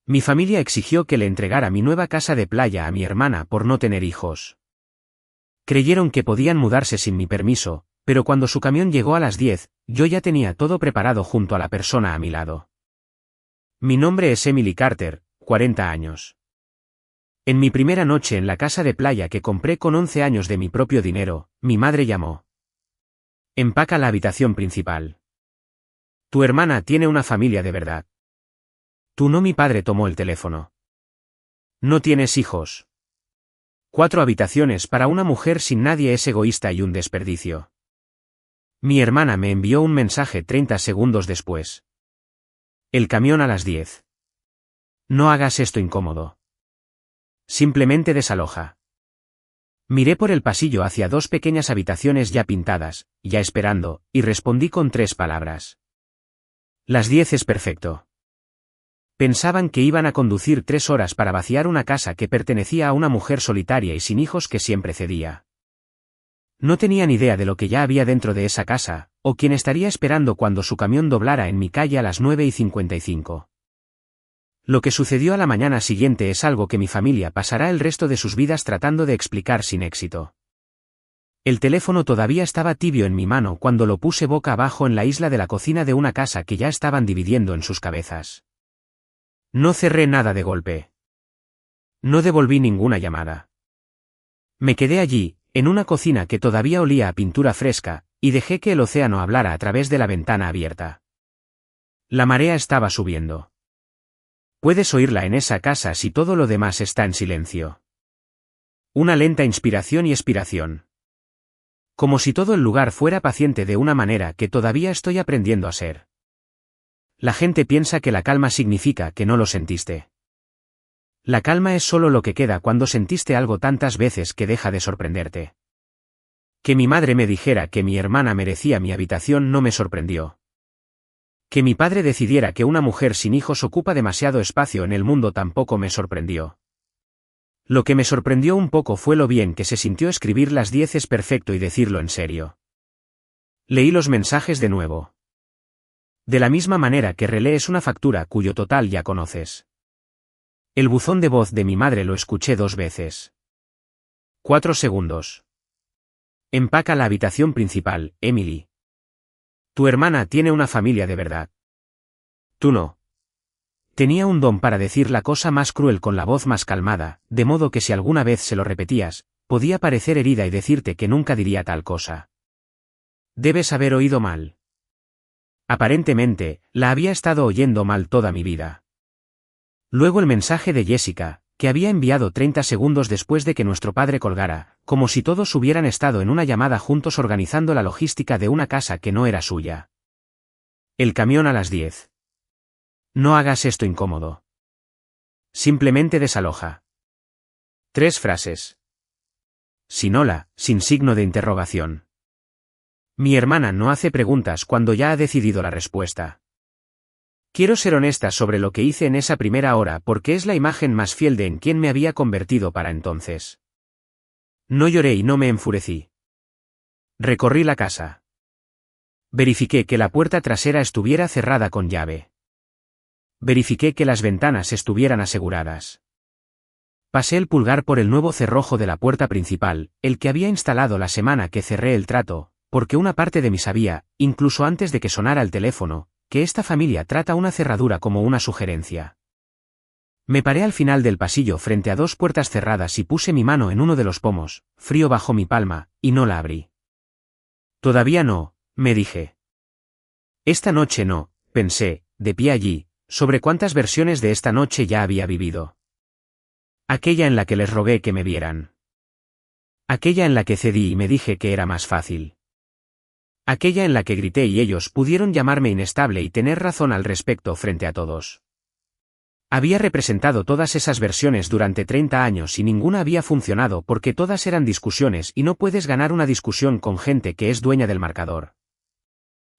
Mi familia exigió que le entregara mi nueva casa de playa a mi hermana por no tener hijos. Creyeron que podían mudarse sin mi permiso, pero cuando su camión llegó a las 10, yo ya tenía todo preparado junto a la persona a mi lado. Mi nombre es Emily Carter, 40 años. En mi primera noche en la casa de playa que compré con 11 años de mi propio dinero, mi madre llamó. Empaca la habitación principal. Tu hermana tiene una familia de verdad. Tú no. Mi padre tomó el teléfono. No tienes hijos. 4 habitaciones para una mujer sin nadie es egoísta y un desperdicio. Mi hermana me envió un mensaje 30 segundos después. El camión a las 10. No hagas esto incómodo. Simplemente desaloja. Miré por el pasillo hacia 2 pequeñas habitaciones ya pintadas, ya esperando, y respondí con 3 palabras. Las 10 es perfecto. Pensaban que iban a conducir 3 horas para vaciar una casa que pertenecía a una mujer solitaria y sin hijos que siempre cedía. No tenían idea de lo que ya había dentro de esa casa, o quién estaría esperando cuando su camión doblara en mi calle a las 9:55. Lo que sucedió a la mañana siguiente es algo que mi familia pasará el resto de sus vidas tratando de explicar sin éxito. El teléfono todavía estaba tibio en mi mano cuando lo puse boca abajo en la isla de la cocina de una casa que ya estaban dividiendo en sus cabezas. No cerré nada de golpe. No devolví ninguna llamada. Me quedé allí, en una cocina que todavía olía a pintura fresca, y dejé que el océano hablara a través de la ventana abierta. La marea estaba subiendo. Puedes oírla en esa casa si todo lo demás está en silencio. Una lenta inspiración y expiración. Como si todo el lugar fuera paciente de una manera que todavía estoy aprendiendo a ser. La gente piensa que la calma significa que no lo sentiste. La calma es solo lo que queda cuando sentiste algo tantas veces que deja de sorprenderte. Que mi madre me dijera que mi hermana merecía mi habitación no me sorprendió. Que mi padre decidiera que una mujer sin hijos ocupa demasiado espacio en el mundo tampoco me sorprendió. Lo que me sorprendió un poco fue lo bien que se sintió escribir las 10 es perfecto y decirlo en serio. Leí los mensajes de nuevo. De la misma manera que relees una factura cuyo total ya conoces. El buzón de voz de mi madre lo escuché 2 veces. 4 segundos. Empaca la habitación principal, Emily. Tu hermana tiene una familia de verdad. Tú no. Tenía un don para decir la cosa más cruel con la voz más calmada, de modo que si alguna vez se lo repetías, podía parecer herida y decirte que nunca diría tal cosa. Debes haber oído mal. Aparentemente, la había estado oyendo mal toda mi vida. Luego el mensaje de Jessica, que había enviado 30 segundos después de que nuestro padre colgara, como si todos hubieran estado en una llamada juntos organizando la logística de una casa que no era suya. El camión a las 10. No hagas esto incómodo. Simplemente desaloja. 3 frases. Sin hola, sin signo de interrogación. Mi hermana no hace preguntas cuando ya ha decidido la respuesta. Quiero ser honesta sobre lo que hice en esa primera hora porque es la imagen más fiel de en quien me había convertido para entonces. No lloré y no me enfurecí. Recorrí la casa. Verifiqué que la puerta trasera estuviera cerrada con llave. Verifiqué que las ventanas estuvieran aseguradas. Pasé el pulgar por el nuevo cerrojo de la puerta principal, el que había instalado la semana que cerré el trato, porque una parte de mí sabía, incluso antes de que sonara el teléfono, que esta familia trata una cerradura como una sugerencia. Me paré al final del pasillo frente a 2 puertas cerradas y puse mi mano en uno de los pomos, frío bajo mi palma, y no la abrí. Todavía no, me dije. Esta noche no, pensé, de pie allí, sobre cuántas versiones de esta noche ya había vivido. Aquella en la que les rogué que me vieran. Aquella en la que cedí y me dije que era más fácil. Aquella en la que grité y ellos pudieron llamarme inestable y tener razón al respecto frente a todos. Había representado todas esas versiones durante 30 años y ninguna había funcionado porque todas eran discusiones y no puedes ganar una discusión con gente que es dueña del marcador.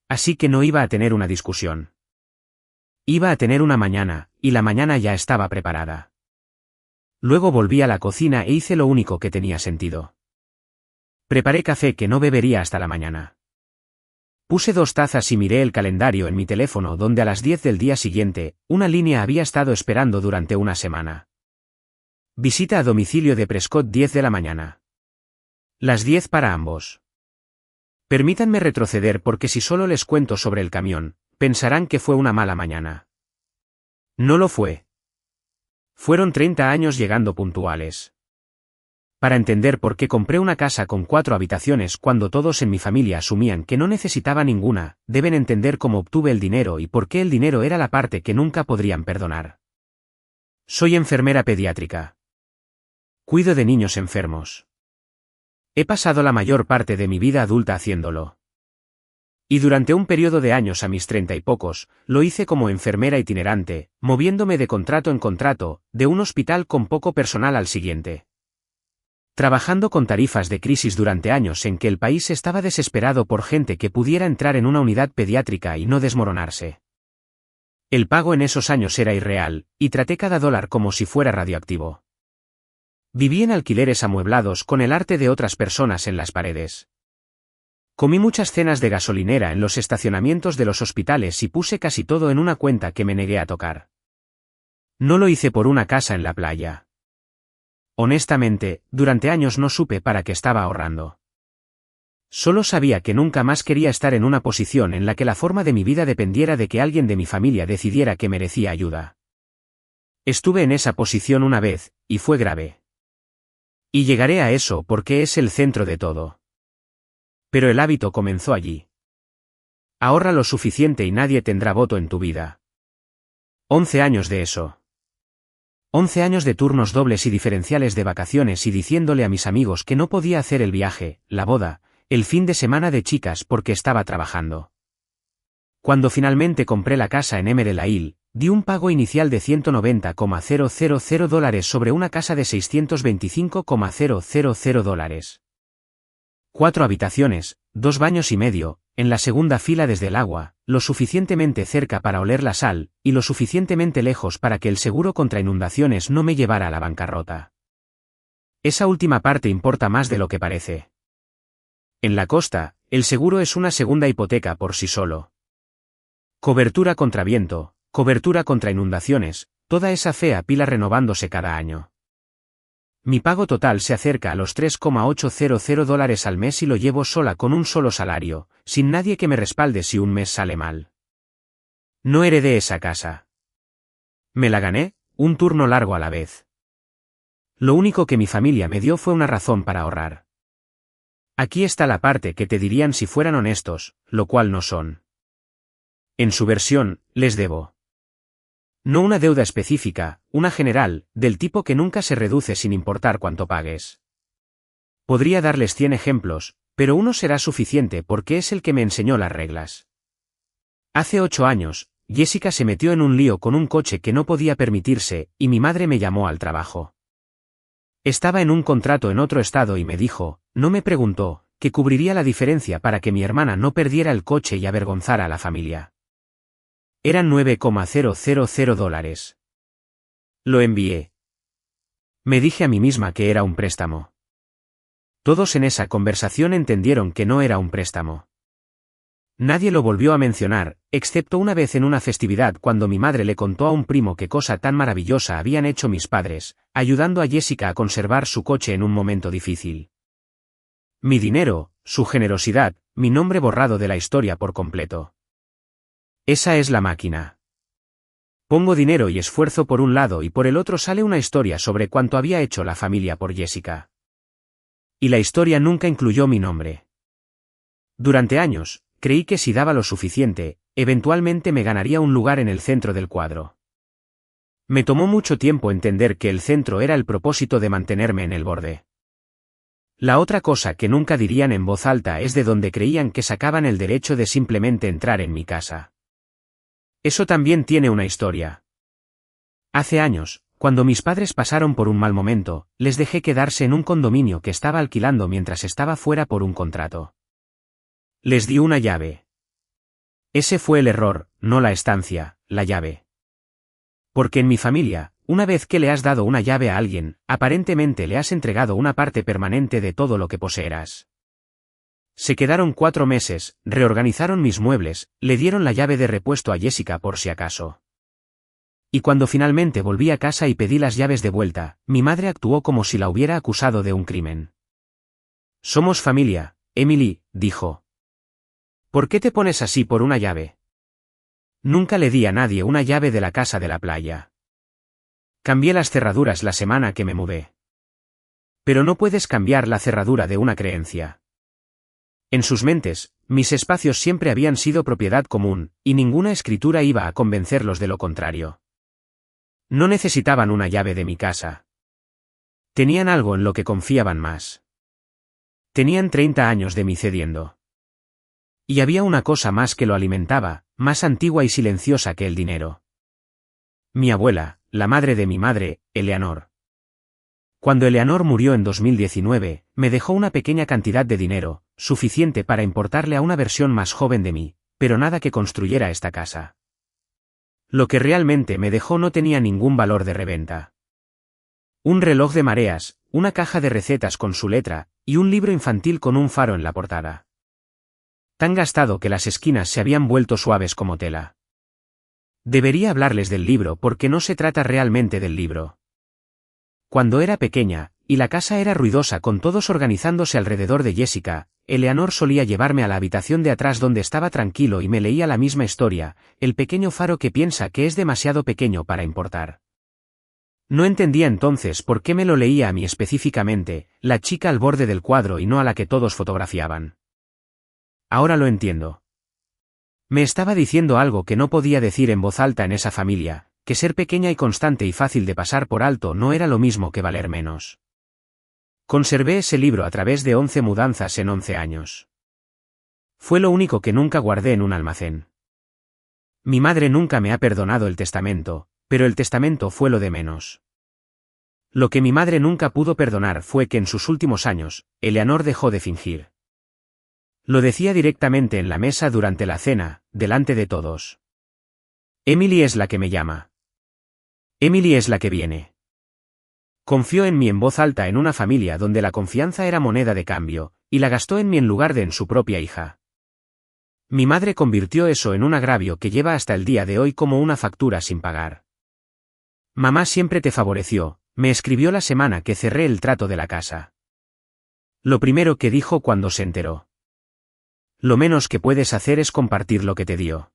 Así que no iba a tener una discusión. Iba a tener una mañana, y la mañana ya estaba preparada. Luego volví a la cocina e hice lo único que tenía sentido. Preparé café que no bebería hasta la mañana. Puse 2 tazas y miré el calendario en mi teléfono donde a las 10 del día siguiente, una línea había estado esperando durante una semana. Visita a domicilio de Prescott 10 de la mañana. Las 10 para ambos. Permítanme retroceder porque si solo les cuento sobre el camión, pensarán que fue una mala mañana. No lo fue. Fueron 30 años llegando puntuales. Para entender por qué compré una casa con 4 habitaciones cuando todos en mi familia asumían que no necesitaba ninguna, deben entender cómo obtuve el dinero y por qué el dinero era la parte que nunca podrían perdonar. Soy enfermera pediátrica. Cuido de niños enfermos. He pasado la mayor parte de mi vida adulta haciéndolo. Y durante un periodo de años a mis 30 y pocos, lo hice como enfermera itinerante, moviéndome de contrato en contrato, de un hospital con poco personal al siguiente. Trabajando con tarifas de crisis durante años en que el país estaba desesperado por gente que pudiera entrar en una unidad pediátrica y no desmoronarse. El pago en esos años era irreal, y traté cada dólar como si fuera radioactivo. Viví en alquileres amueblados con el arte de otras personas en las paredes. Comí muchas cenas de gasolinera en los estacionamientos de los hospitales y puse casi todo en una cuenta que me negué a tocar. No lo hice por una casa en la playa. Honestamente, durante años no supe para qué estaba ahorrando. Solo sabía que nunca más quería estar en una posición en la que la forma de mi vida dependiera de que alguien de mi familia decidiera que merecía ayuda. Estuve en esa posición una vez, y fue grave. Y llegaré a eso porque es el centro de todo. Pero el hábito comenzó allí. Ahorra lo suficiente y nadie tendrá voto en tu vida. 11 años de eso. 11 años de turnos dobles y diferenciales de vacaciones y diciéndole a mis amigos que no podía hacer el viaje, la boda, el fin de semana de chicas porque estaba trabajando. Cuando finalmente compré la casa en Emerald Isle, di un pago inicial de $100,000 sobre una casa de $625,000. 4 habitaciones, 2 baños y medio, en la segunda fila desde el agua, lo suficientemente cerca para oler la sal, y lo suficientemente lejos para que el seguro contra inundaciones no me llevara a la bancarrota. Esa última parte importa más de lo que parece. En la costa, el seguro es una segunda hipoteca por sí solo. Cobertura contra viento, cobertura contra inundaciones, toda esa fea pila renovándose cada año. Mi pago total se acerca a los $3,800 al mes y lo llevo sola con un solo salario, sin nadie que me respalde si un mes sale mal. No heredé esa casa. Me la gané, un turno largo a la vez. Lo único que mi familia me dio fue una razón para ahorrar. Aquí está la parte que te dirían si fueran honestos, lo cual no son. En su versión, les debo. No una deuda específica, una general, del tipo que nunca se reduce sin importar cuánto pagues. Podría darles 100 ejemplos, pero uno será suficiente porque es el que me enseñó las reglas. Hace 8 años, Jessica se metió en un lío con un coche que no podía permitirse, y mi madre me llamó al trabajo. Estaba en un contrato en otro estado y me dijo, no me preguntó, que cubriría la diferencia para que mi hermana no perdiera el coche y avergonzara a la familia. Eran $9,000. Lo envié. Me dije a mí misma que era un préstamo. Todos en esa conversación entendieron que no era un préstamo. Nadie lo volvió a mencionar, excepto una vez en una festividad cuando mi madre le contó a un primo qué cosa tan maravillosa habían hecho mis padres, ayudando a Jessica a conservar su coche en un momento difícil. Mi dinero, su generosidad, mi nombre borrado de la historia por completo. Esa es la máquina. Pongo dinero y esfuerzo por un lado y por el otro sale una historia sobre cuánto había hecho la familia por Jessica. Y la historia nunca incluyó mi nombre. Durante años, creí que si daba lo suficiente, eventualmente me ganaría un lugar en el centro del cuadro. Me tomó mucho tiempo entender que el centro era el propósito de mantenerme en el borde. La otra cosa que nunca dirían en voz alta es de donde creían que sacaban el derecho de simplemente entrar en mi casa. Eso también tiene una historia. Hace años, cuando mis padres pasaron por un mal momento, les dejé quedarse en un condominio que estaba alquilando mientras estaba fuera por un contrato. Les di una llave. Ese fue el error, no la estancia, la llave. Porque en mi familia, una vez que le has dado una llave a alguien, aparentemente le has entregado una parte permanente de todo lo que poseerás. Se quedaron 4 meses, reorganizaron mis muebles, le dieron la llave de repuesto a Jessica por si acaso. Y cuando finalmente volví a casa y pedí las llaves de vuelta, mi madre actuó como si la hubiera acusado de un crimen. Somos familia, Emily, dijo. ¿Por qué te pones así por una llave? Nunca le di a nadie una llave de la casa de la playa. Cambié las cerraduras la semana que me mudé. Pero no puedes cambiar la cerradura de una creencia. En sus mentes, mis espacios siempre habían sido propiedad común, y ninguna escritura iba a convencerlos de lo contrario. No necesitaban una llave de mi casa. Tenían algo en lo que confiaban más. Tenían 30 años de mí cediendo. Y había una cosa más que lo alimentaba, más antigua y silenciosa que el dinero. Mi abuela, la madre de mi madre, Eleanor. Cuando Eleanor murió en 2019, me dejó una pequeña cantidad de dinero, suficiente para importarle a una versión más joven de mí, pero nada que construyera esta casa. Lo que realmente me dejó no tenía ningún valor de reventa. Un reloj de mareas, una caja de recetas con su letra, y un libro infantil con un faro en la portada. Tan gastado que las esquinas se habían vuelto suaves como tela. Debería hablarles del libro porque no se trata realmente del libro. Cuando era pequeña, y la casa era ruidosa con todos organizándose alrededor de Jessica, Eleanor solía llevarme a la habitación de atrás donde estaba tranquilo y me leía la misma historia, el pequeño faro que piensa que es demasiado pequeño para importar. No entendía entonces por qué me lo leía a mí específicamente, la chica al borde del cuadro y no a la que todos fotografiaban. Ahora lo entiendo. Me estaba diciendo algo que no podía decir en voz alta en esa familia, que ser pequeña y constante y fácil de pasar por alto no era lo mismo que valer menos. Conservé ese libro a través de 11 mudanzas en 11 años. Fue lo único que nunca guardé en un almacén. Mi madre nunca me ha perdonado el testamento, pero el testamento fue lo de menos. Lo que mi madre nunca pudo perdonar fue que en sus últimos años, Eleanor dejó de fingir. Lo decía directamente en la mesa durante la cena, delante de todos. Emily es la que me llama. Emily es la que viene. Confió en mí en voz alta en una familia donde la confianza era moneda de cambio, y la gastó en mí en lugar de en su propia hija. Mi madre convirtió eso en un agravio que lleva hasta el día de hoy como una factura sin pagar. Mamá siempre te favoreció, me escribió la semana que cerré el trato de la casa. Lo primero que dijo cuando se enteró. Lo menos que puedes hacer es compartir lo que te dio.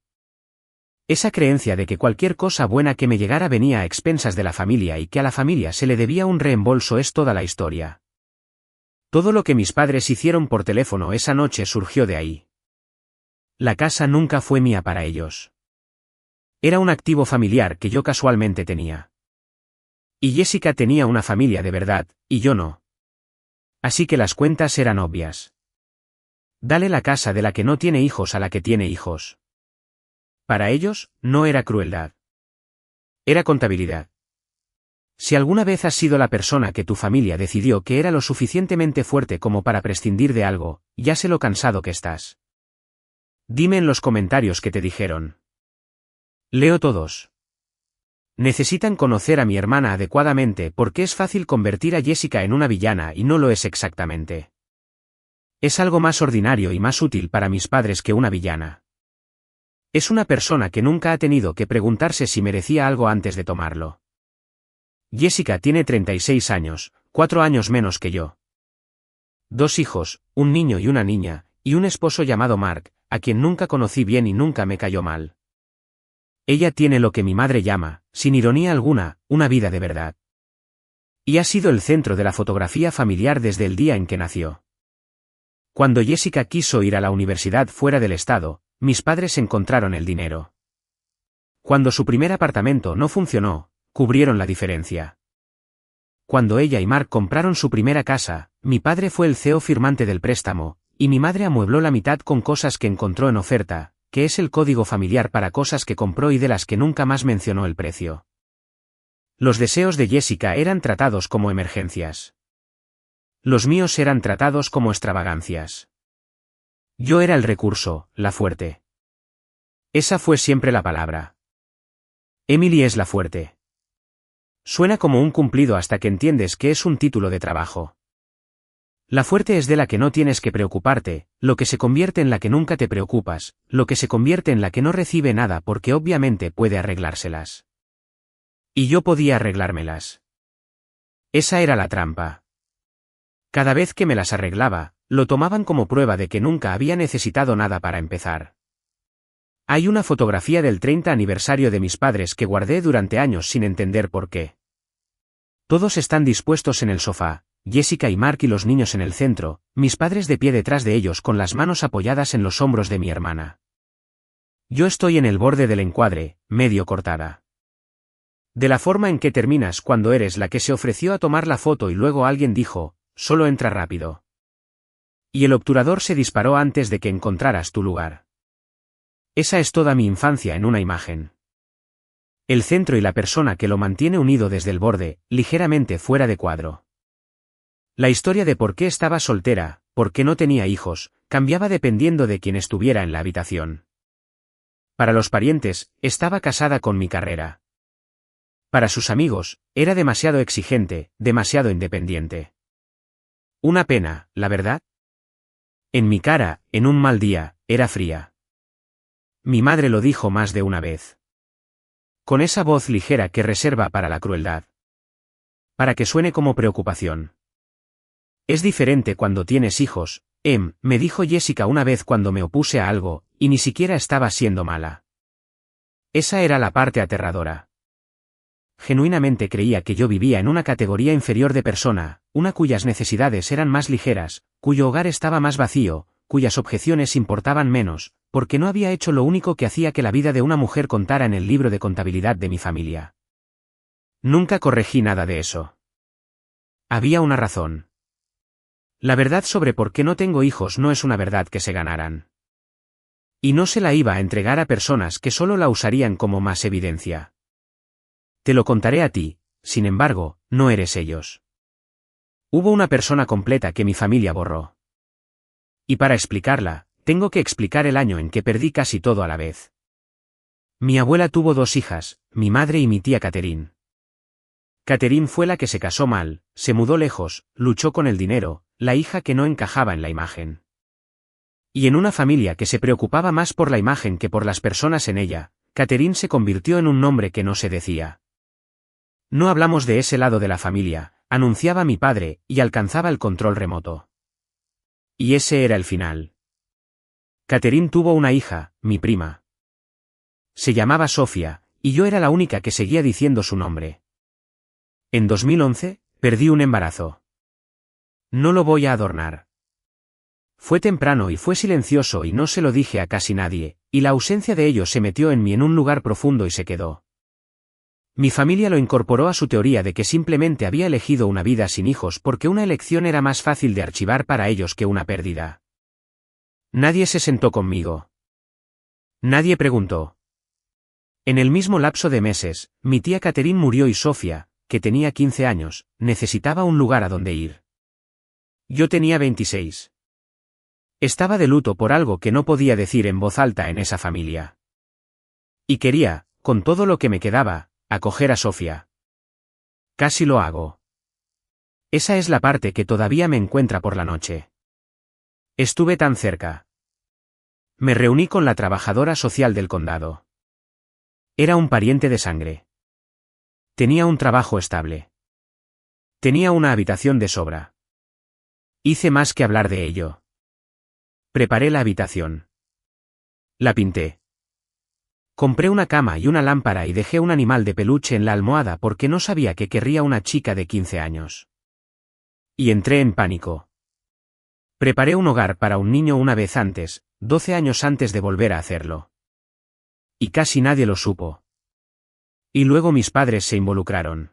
Esa creencia de que cualquier cosa buena que me llegara venía a expensas de la familia y que a la familia se le debía un reembolso es toda la historia. Todo lo que mis padres hicieron por teléfono esa noche surgió de ahí. La casa nunca fue mía para ellos. Era un activo familiar que yo casualmente tenía. Y Jessica tenía una familia de verdad, y yo no. Así que las cuentas eran obvias. Dale la casa de la que no tiene hijos a la que tiene hijos. Para ellos, no era crueldad. Era contabilidad. Si alguna vez has sido la persona que tu familia decidió que era lo suficientemente fuerte como para prescindir de algo, ya sé lo cansado que estás. Dime en los comentarios qué te dijeron. Leo todos. Necesitan conocer a mi hermana adecuadamente porque es fácil convertir a Jessica en una villana y no lo es exactamente. Es algo más ordinario y más útil para mis padres que una villana. Es una persona que nunca ha tenido que preguntarse si merecía algo antes de tomarlo. Jessica tiene 36 años, 4 años menos que yo. 2 hijos, un niño y una niña, y un esposo llamado Mark, a quien nunca conocí bien y nunca me cayó mal. Ella tiene lo que mi madre llama, sin ironía alguna, una vida de verdad. Y ha sido el centro de la fotografía familiar desde el día en que nació. Cuando Jessica quiso ir a la universidad fuera del estado, mis padres encontraron el dinero. Cuando su primer apartamento no funcionó, cubrieron la diferencia. Cuando ella y Mark compraron su primera casa, mi padre fue el CEO firmante del préstamo, y mi madre amuebló la mitad con cosas que encontró en oferta, que es el código familiar para cosas que compró y de las que nunca más mencionó el precio. Los deseos de Jessica eran tratados como emergencias. Los míos eran tratados como extravagancias. Yo era el recurso, la fuerte. Esa fue siempre la palabra. Emily es la fuerte. Suena como un cumplido hasta que entiendes que es un título de trabajo. La fuerte es de la que no tienes que preocuparte, lo que se convierte en la que nunca te preocupas, lo que se convierte en la que no recibe nada porque obviamente puede arreglárselas. Y yo podía arreglármelas. Esa era la trampa. Cada vez que me las arreglaba, lo tomaban como prueba de que nunca había necesitado nada para empezar. Hay una fotografía del 30 aniversario de mis padres que guardé durante años sin entender por qué. Todos están dispuestos en el sofá, Jessica y Mark y los niños en el centro, mis padres de pie detrás de ellos con las manos apoyadas en los hombros de mi hermana. Yo estoy en el borde del encuadre, medio cortada. De la forma en que terminas cuando eres la que se ofreció a tomar la foto y luego alguien dijo, solo entra rápido. Y el obturador se disparó antes de que encontraras tu lugar. Esa es toda mi infancia en una imagen. El centro y la persona que lo mantiene unido desde el borde, ligeramente fuera de cuadro. La historia de por qué estaba soltera, por qué no tenía hijos, cambiaba dependiendo de quién estuviera en la habitación. Para los parientes, estaba casada con mi carrera. Para sus amigos, era demasiado exigente, demasiado independiente. Una pena, la verdad. En mi cara, en un mal día, era fría. Mi madre lo dijo más de una vez. Con esa voz ligera que reserva para la crueldad. Para que suene como preocupación. Es diferente cuando tienes hijos, me dijo Jessica una vez cuando me opuse a algo, y ni siquiera estaba siendo mala. Esa era la parte aterradora. Genuinamente creía que yo vivía en una categoría inferior de persona, una cuyas necesidades eran más ligeras, cuyo hogar estaba más vacío, cuyas objeciones importaban menos, porque no había hecho lo único que hacía que la vida de una mujer contara en el libro de contabilidad de mi familia. Nunca corregí nada de eso. Había una razón. La verdad sobre por qué no tengo hijos no es una verdad que se ganaran. Y no se la iba a entregar a personas que solo la usarían como más evidencia. Te lo contaré a ti, sin embargo, no eres ellos. Hubo una persona completa que mi familia borró. Y para explicarla, tengo que explicar el año en que perdí casi todo a la vez. Mi abuela tuvo 2 hijas, mi madre y mi tía Catherine. Catherine fue la que se casó mal, se mudó lejos, luchó con el dinero, la hija que no encajaba en la imagen. Y en una familia que se preocupaba más por la imagen que por las personas en ella, Catherine se convirtió en un nombre que no se decía. No hablamos de ese lado de la familia, anunciaba mi padre, y alcanzaba el control remoto. Y ese era el final. Catherine tuvo una hija, mi prima. Se llamaba Sofía, y yo era la única que seguía diciendo su nombre. En 2011, perdí un embarazo. No lo voy a adornar. Fue temprano y fue silencioso y no se lo dije a casi nadie, y la ausencia de ellos se metió en mí en un lugar profundo y se quedó. Mi familia lo incorporó a su teoría de que simplemente había elegido una vida sin hijos porque una elección era más fácil de archivar para ellos que una pérdida. Nadie se sentó conmigo. Nadie preguntó. En el mismo lapso de meses, mi tía Catherine murió y Sofía, que tenía 15 años, necesitaba un lugar a donde ir. Yo tenía 26. Estaba de luto por algo que no podía decir en voz alta en esa familia. Y quería, con todo lo que me quedaba, acoger a Sofía. Casi lo hago. Esa es la parte que todavía me encuentra por la noche. Estuve tan cerca. Me reuní con la trabajadora social del condado. Era un pariente de sangre. Tenía un trabajo estable. Tenía una habitación de sobra. Hice más que hablar de ello. Preparé la habitación. La pinté. Compré una cama y una lámpara y dejé un animal de peluche en la almohada porque no sabía qué querría una chica de 15 años. Y entré en pánico. Preparé un hogar para un niño una vez antes, 12 años antes de volver a hacerlo. Y casi nadie lo supo. Y luego mis padres se involucraron.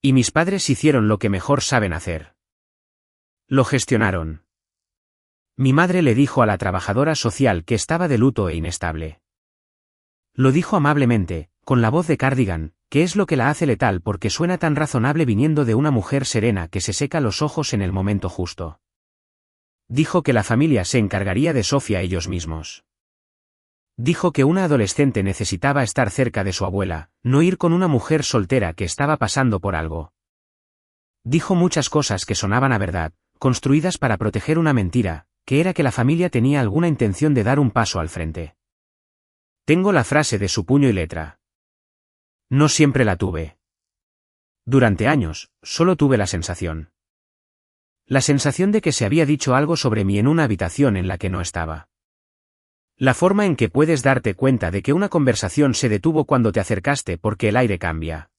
Y mis padres hicieron lo que mejor saben hacer. Lo gestionaron. Mi madre le dijo a la trabajadora social que estaba de luto e inestable. Lo dijo amablemente, con la voz de Cardigan, que es lo que la hace letal porque suena tan razonable viniendo de una mujer serena que se seca los ojos en el momento justo. Dijo que la familia se encargaría de Sofía ellos mismos. Dijo que una adolescente necesitaba estar cerca de su abuela, no ir con una mujer soltera que estaba pasando por algo. Dijo muchas cosas que sonaban a verdad, construidas para proteger una mentira, que era que la familia tenía alguna intención de dar un paso al frente. Tengo la frase de su puño y letra. No siempre la tuve. Durante años, solo tuve la sensación. La sensación de que se había dicho algo sobre mí en una habitación en la que no estaba. La forma en que puedes darte cuenta de que una conversación se detuvo cuando te acercaste porque el aire cambia.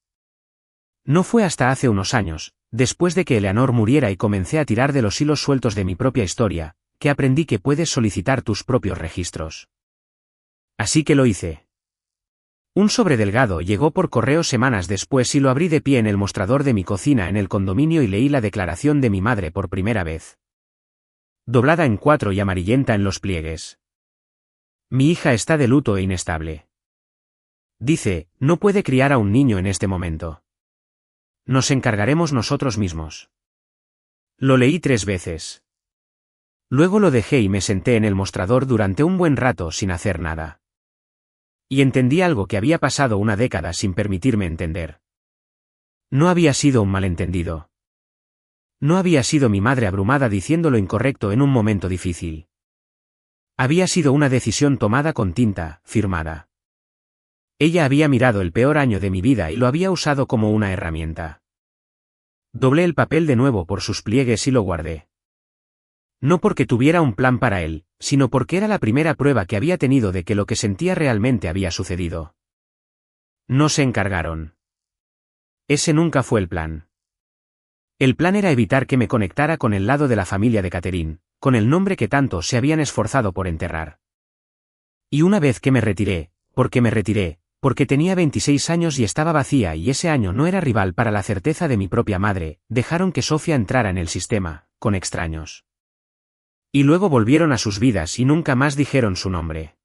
No fue hasta hace unos años, después de que Eleanor muriera y comencé a tirar de los hilos sueltos de mi propia historia, que aprendí que puedes solicitar tus propios registros. Así que lo hice. Un sobre delgado llegó por correo semanas después y lo abrí de pie en el mostrador de mi cocina en el condominio y leí la declaración de mi madre por primera vez. Doblada en 4 y amarillenta en los pliegues. Mi hija está de luto e inestable. Dice, no puede criar a un niño en este momento. Nos encargaremos nosotros mismos. Lo leí 3 veces. Luego lo dejé y me senté en el mostrador durante un buen rato sin hacer nada. Y entendí algo que había pasado una década sin permitirme entender. No había sido un malentendido. No había sido mi madre abrumada diciendo lo incorrecto en un momento difícil. Había sido una decisión tomada con tinta, firmada. Ella había mirado el peor año de mi vida y lo había usado como una herramienta. Doblé el papel de nuevo por sus pliegues y lo guardé. No porque tuviera un plan para él, sino porque era la primera prueba que había tenido de que lo que sentía realmente había sucedido. No se encargaron. Ese nunca fue el plan. El plan era evitar que me conectara con el lado de la familia de Catherine, con el nombre que tanto se habían esforzado por enterrar. Y una vez que me retiré, porque tenía 26 años y estaba vacía y ese año no era rival para la certeza de mi propia madre, dejaron que Sofía entrara en el sistema, con extraños. Y luego volvieron a sus vidas y nunca más dijeron su nombre.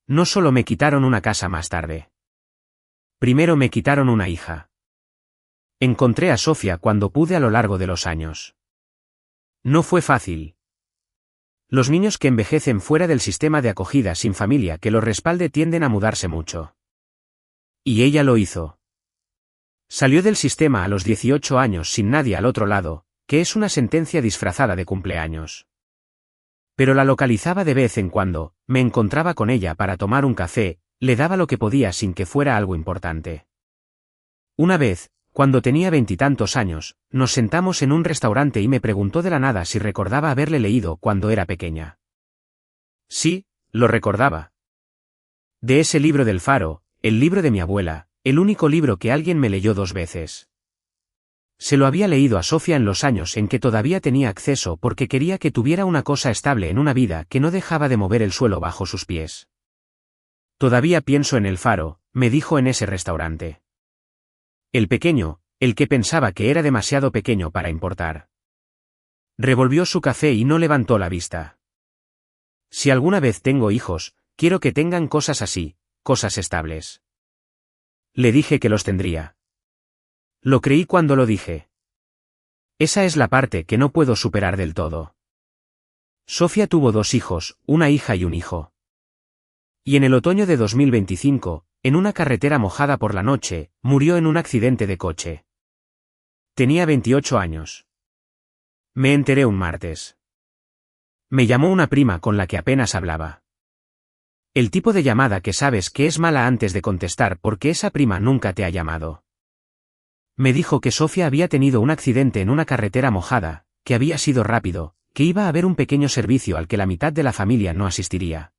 No solo me quitaron una casa más tarde. Primero me quitaron una hija. Encontré a Sofía cuando pude a lo largo de los años. No fue fácil. Los niños que envejecen fuera del sistema de acogida sin familia que los respalde tienden a mudarse mucho. Y ella lo hizo. Salió del sistema a los 18 años sin nadie al otro lado, que es una sentencia disfrazada de cumpleaños. Pero la localizaba de vez en cuando, me encontraba con ella para tomar un café, le daba lo que podía sin que fuera algo importante. Una vez, cuando tenía 20 y tantos años, nos sentamos en un restaurante y me preguntó de la nada si recordaba haberle leído cuando era pequeña. Sí, lo recordaba. De ese libro del Faro, el libro de mi abuela, el único libro que alguien me leyó 2 veces. Se lo había leído a Sofía en los años en que todavía tenía acceso porque quería que tuviera una cosa estable en una vida que no dejaba de mover el suelo bajo sus pies. Todavía pienso en el Faro, me dijo en ese restaurante. El pequeño, el que pensaba que era demasiado pequeño para importar. Revolvió su café y no levantó la vista. Si alguna vez tengo hijos, quiero que tengan cosas así, cosas estables. Le dije que los tendría. Lo creí cuando lo dije. Esa es la parte que no puedo superar del todo. Sofía tuvo 2 hijos, una hija y un hijo. Y en el otoño de 2025, en una carretera mojada por la noche, murió en un accidente de coche. Tenía 28 años. Me enteré un martes. Me llamó una prima con la que apenas hablaba. El tipo de llamada que sabes que es mala antes de contestar porque esa prima nunca te ha llamado. Me dijo que Sofía había tenido un accidente en una carretera mojada, que había sido rápido, que iba a haber un pequeño servicio al que la mitad de la familia no asistiría.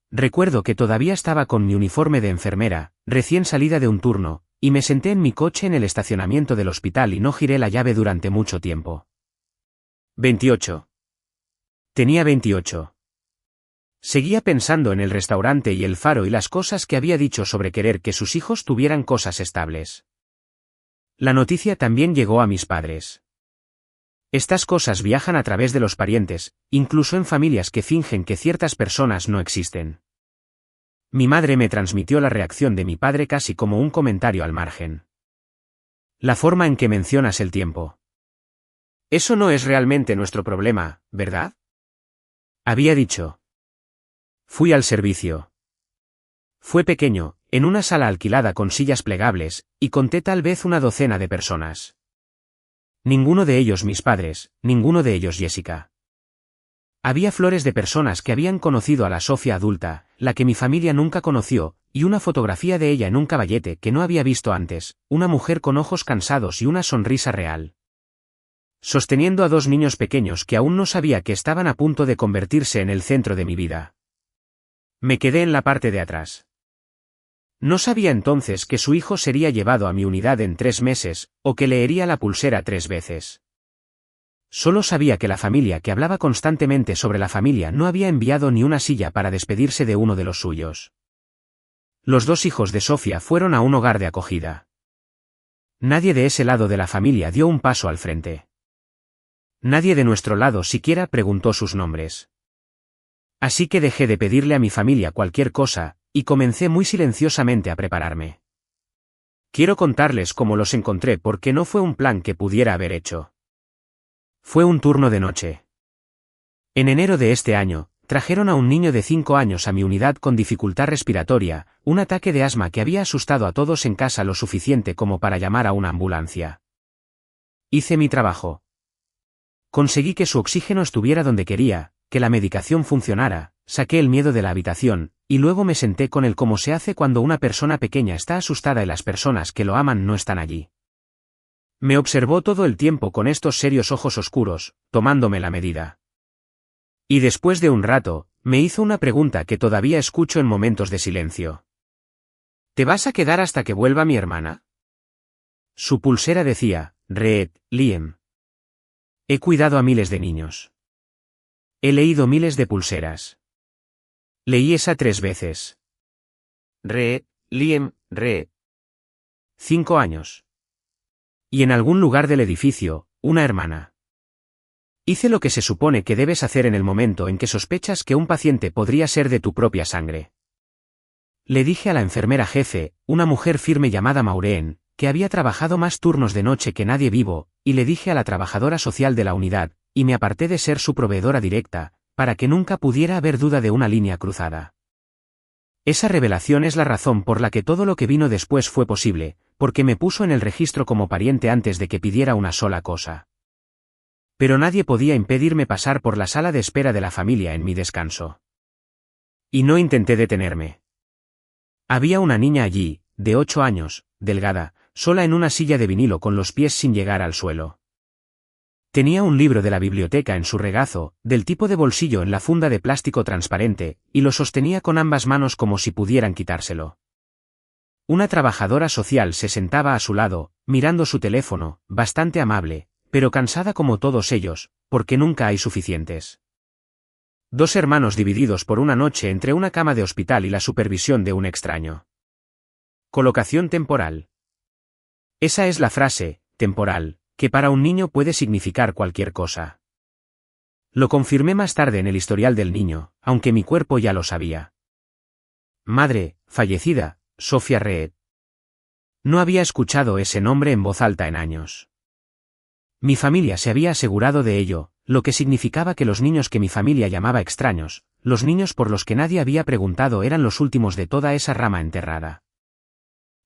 Recuerdo que todavía estaba con mi uniforme de enfermera, recién salida de un turno, y me senté en mi coche en el estacionamiento del hospital y no giré la llave durante mucho tiempo. 28. Tenía 28. Seguía pensando en el restaurante y el Faro y las cosas que había dicho sobre querer que sus hijos tuvieran cosas estables. La noticia también llegó a mis padres. Estas cosas viajan a través de los parientes, incluso en familias que fingen que ciertas personas no existen. Mi madre me transmitió la reacción de mi padre casi como un comentario al margen. La forma en que mencionas el tiempo. Eso no es realmente nuestro problema, ¿verdad? Había dicho. Fui al servicio. Fue pequeño, en una sala alquilada con sillas plegables, y conté tal vez una docena de personas. Ninguno de ellos mis padres, ninguno de ellos Jessica. Había flores de personas que habían conocido a la Sofía adulta, la que mi familia nunca conoció, y una fotografía de ella en un caballete que no había visto antes, una mujer con ojos cansados y una sonrisa real. Sosteniendo a dos niños pequeños que aún no sabía que estaban a punto de convertirse en el centro de mi vida. Me quedé en la parte de atrás. No sabía entonces que su hijo sería llevado a mi unidad en 3 meses, o que leería la pulsera 3 veces. Solo sabía que la familia que hablaba constantemente sobre la familia no había enviado ni una silla para despedirse de uno de los suyos. Los 2 hijos de Sofía fueron a un hogar de acogida. Nadie de ese lado de la familia dio un paso al frente. Nadie de nuestro lado siquiera preguntó sus nombres. Así que dejé de pedirle a mi familia cualquier cosa, y comencé muy silenciosamente a prepararme. Quiero contarles cómo los encontré porque no fue un plan que pudiera haber hecho. Fue un turno de noche. En enero de este año, trajeron a un niño de 5 años a mi unidad con dificultad respiratoria, un ataque de asma que había asustado a todos en casa lo suficiente como para llamar a una ambulancia. Hice mi trabajo. Conseguí que su oxígeno estuviera donde quería, que la medicación funcionara, saqué el miedo de la habitación, y luego me senté con él como se hace cuando una persona pequeña está asustada y las personas que lo aman no están allí. Me observó todo el tiempo con estos serios ojos oscuros, tomándome la medida. Y después de un rato, me hizo una pregunta que todavía escucho en momentos de silencio. ¿Te vas a quedar hasta que vuelva mi hermana? Su pulsera decía, Reed, Liam. He cuidado a miles de niños. He leído miles de pulseras. Leí esa 3 veces. Reed, Liam, Reed. 5 años. Y en algún lugar del edificio, una hermana. Hice lo que se supone que debes hacer en el momento en que sospechas que un paciente podría ser de tu propia sangre. Le dije a la enfermera jefe, una mujer firme llamada Maureen, que había trabajado más turnos de noche que nadie vivo, y le dije a la trabajadora social de la unidad, y me aparté de ser su proveedora directa, para que nunca pudiera haber duda de una línea cruzada. Esa revelación es la razón por la que todo lo que vino después fue posible, porque me puso en el registro como pariente antes de que pidiera una sola cosa. Pero nadie podía impedirme pasar por la sala de espera de la familia en mi descanso. Y no intenté detenerme. Había una niña allí, de 8 años, delgada, sola en una silla de vinilo con los pies sin llegar al suelo. Tenía un libro de la biblioteca en su regazo, del tipo de bolsillo en la funda de plástico transparente, y lo sostenía con ambas manos como si pudieran quitárselo. Una trabajadora social se sentaba a su lado, mirando su teléfono, bastante amable, pero cansada como todos ellos, porque nunca hay suficientes. 2 hermanos divididos por una noche entre una cama de hospital y la supervisión de un extraño. Colocación temporal. Esa es la frase, temporal, que para un niño puede significar cualquier cosa. Lo confirmé más tarde en el historial del niño, aunque mi cuerpo ya lo sabía. Madre, fallecida, Sofía Reed. No había escuchado ese nombre en voz alta en años. Mi familia se había asegurado de ello, lo que significaba que los niños que mi familia llamaba extraños, los niños por los que nadie había preguntado eran los últimos de toda esa rama enterrada.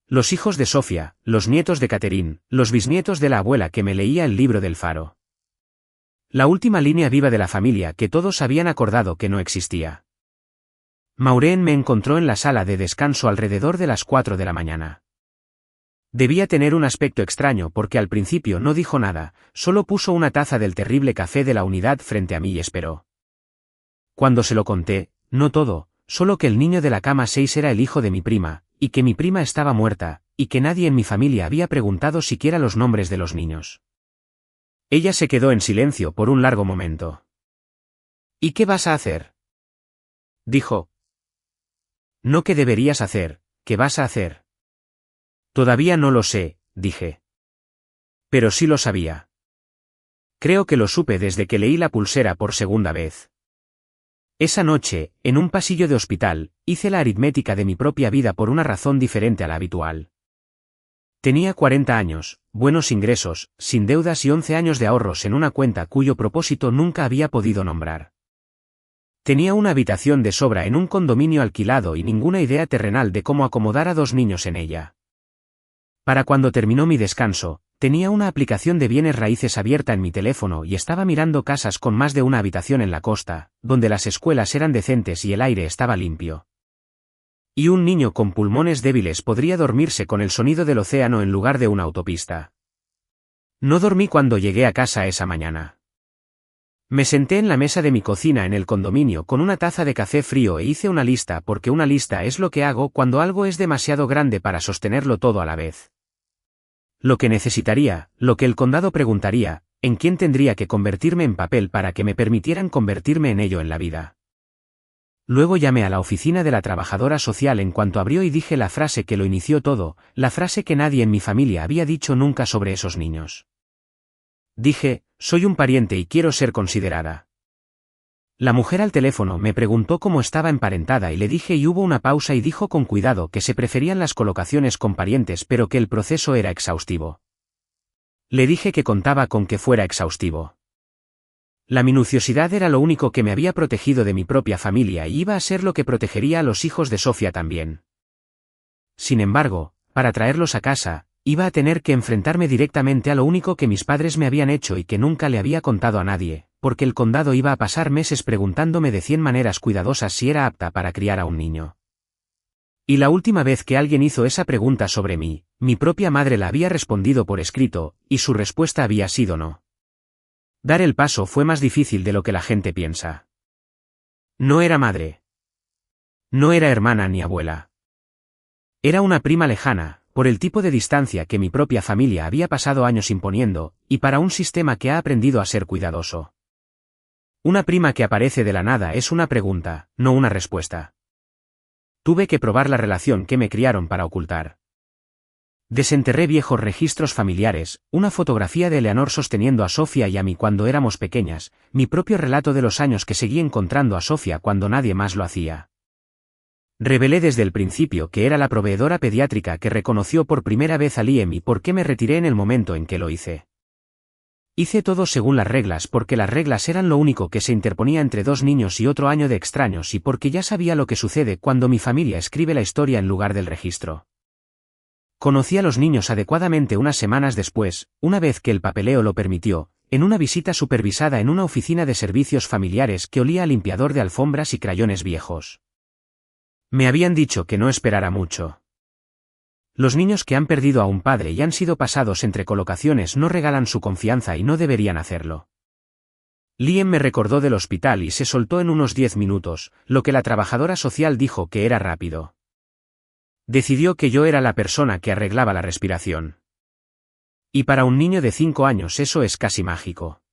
Los hijos de Sofía, los nietos de Catherine, los bisnietos de la abuela que me leía el libro del faro. La última línea viva de la familia que todos habían acordado que no existía. Maureen me encontró en la sala de descanso alrededor de las 4 de la mañana. Debía tener un aspecto extraño porque al principio no dijo nada, solo puso una taza del terrible café de la unidad frente a mí y esperó. Cuando se lo conté, no todo, solo que el niño de la cama 6 era el hijo de mi prima, y que mi prima estaba muerta, y que nadie en mi familia había preguntado siquiera los nombres de los niños. Ella se quedó en silencio por un largo momento. ¿Y qué vas a hacer?, dijo. No, ¿qué deberías hacer? ¿Qué vas a hacer? Todavía no lo sé, dije. Pero sí lo sabía. Creo que lo supe desde que leí la pulsera por segunda vez. Esa noche, en un pasillo de hospital, hice la aritmética de mi propia vida por una razón diferente a la habitual. Tenía 40 años, buenos ingresos, sin deudas y 11 años de ahorros en una cuenta cuyo propósito nunca había podido nombrar. Tenía una habitación de sobra en un condominio alquilado y ninguna idea terrenal de cómo acomodar a 2 niños en ella. Para cuando terminó mi descanso, tenía una aplicación de bienes raíces abierta en mi teléfono y estaba mirando casas con más de una habitación en la costa, donde las escuelas eran decentes y el aire estaba limpio. Y un niño con pulmones débiles podría dormirse con el sonido del océano en lugar de una autopista. No dormí cuando llegué a casa esa mañana. Me senté en la mesa de mi cocina en el condominio con una taza de café frío e hice una lista porque una lista es lo que hago cuando algo es demasiado grande para sostenerlo todo a la vez. Lo que necesitaría, lo que el condado preguntaría, en quién tendría que convertirme en papel para que me permitieran convertirme en ello en la vida. Luego llamé a la oficina de la trabajadora social en cuanto abrió y dije la frase que lo inició todo, la frase que nadie en mi familia había dicho nunca sobre esos niños. Dije, soy un pariente y quiero ser considerada. La mujer al teléfono me preguntó cómo estaba emparentada y le dije y hubo una pausa y dijo con cuidado que se preferían las colocaciones con parientes pero que el proceso era exhaustivo. Le dije que contaba con que fuera exhaustivo. La minuciosidad era lo único que me había protegido de mi propia familia y iba a ser lo que protegería a los hijos de Sofía también. Sin embargo, para traerlos a casa, iba a tener que enfrentarme directamente a lo único que mis padres me habían hecho y que nunca le había contado a nadie, porque el condado iba a pasar meses preguntándome de 100 maneras cuidadosas si era apta para criar a un niño. Y la última vez que alguien hizo esa pregunta sobre mí, mi propia madre la había respondido por escrito, y su respuesta había sido no. Dar el paso fue más difícil de lo que la gente piensa. No era madre. No era hermana ni abuela. Era una prima lejana, por el tipo de distancia que mi propia familia había pasado años imponiendo, y para un sistema que ha aprendido a ser cuidadoso. Una prima que aparece de la nada es una pregunta, no una respuesta. Tuve que probar la relación que me criaron para ocultar. Desenterré viejos registros familiares, una fotografía de Eleanor sosteniendo a Sofía y a mí cuando éramos pequeñas, mi propio relato de los años que seguí encontrando a Sofía cuando nadie más lo hacía. Revelé desde el principio que era la proveedora pediátrica que reconoció por primera vez a Liam y por qué me retiré en el momento en que lo hice. Hice todo según las reglas porque las reglas eran lo único que se interponía entre dos niños y otro año de extraños y porque ya sabía lo que sucede cuando mi familia escribe la historia en lugar del registro. Conocí a los niños adecuadamente unas semanas después, una vez que el papeleo lo permitió, en una visita supervisada en una oficina de servicios familiares que olía a limpiador de alfombras y crayones viejos. Me habían dicho que no esperara mucho. Los niños que han perdido a un padre y han sido pasados entre colocaciones no regalan su confianza y no deberían hacerlo. Liam me recordó del hospital y se soltó en unos 10 minutos, lo que la trabajadora social dijo que era rápido. Decidió que yo era la persona que arreglaba la respiración. Y para un niño de 5 años eso es casi mágico.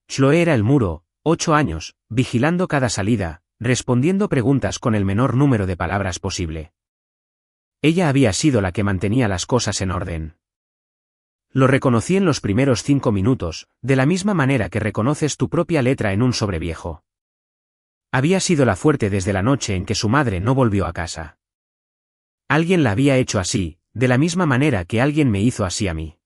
Chloe era el muro, 8 años, vigilando cada salida, respondiendo preguntas con el menor número de palabras posible. Ella había sido la que mantenía las cosas en orden. Lo reconocí en los primeros 5 minutos, de la misma manera que reconoces tu propia letra en un sobre viejo. Había sido la fuerte desde la noche en que su madre no volvió a casa. Alguien la había hecho así, de la misma manera que alguien me hizo así a mí.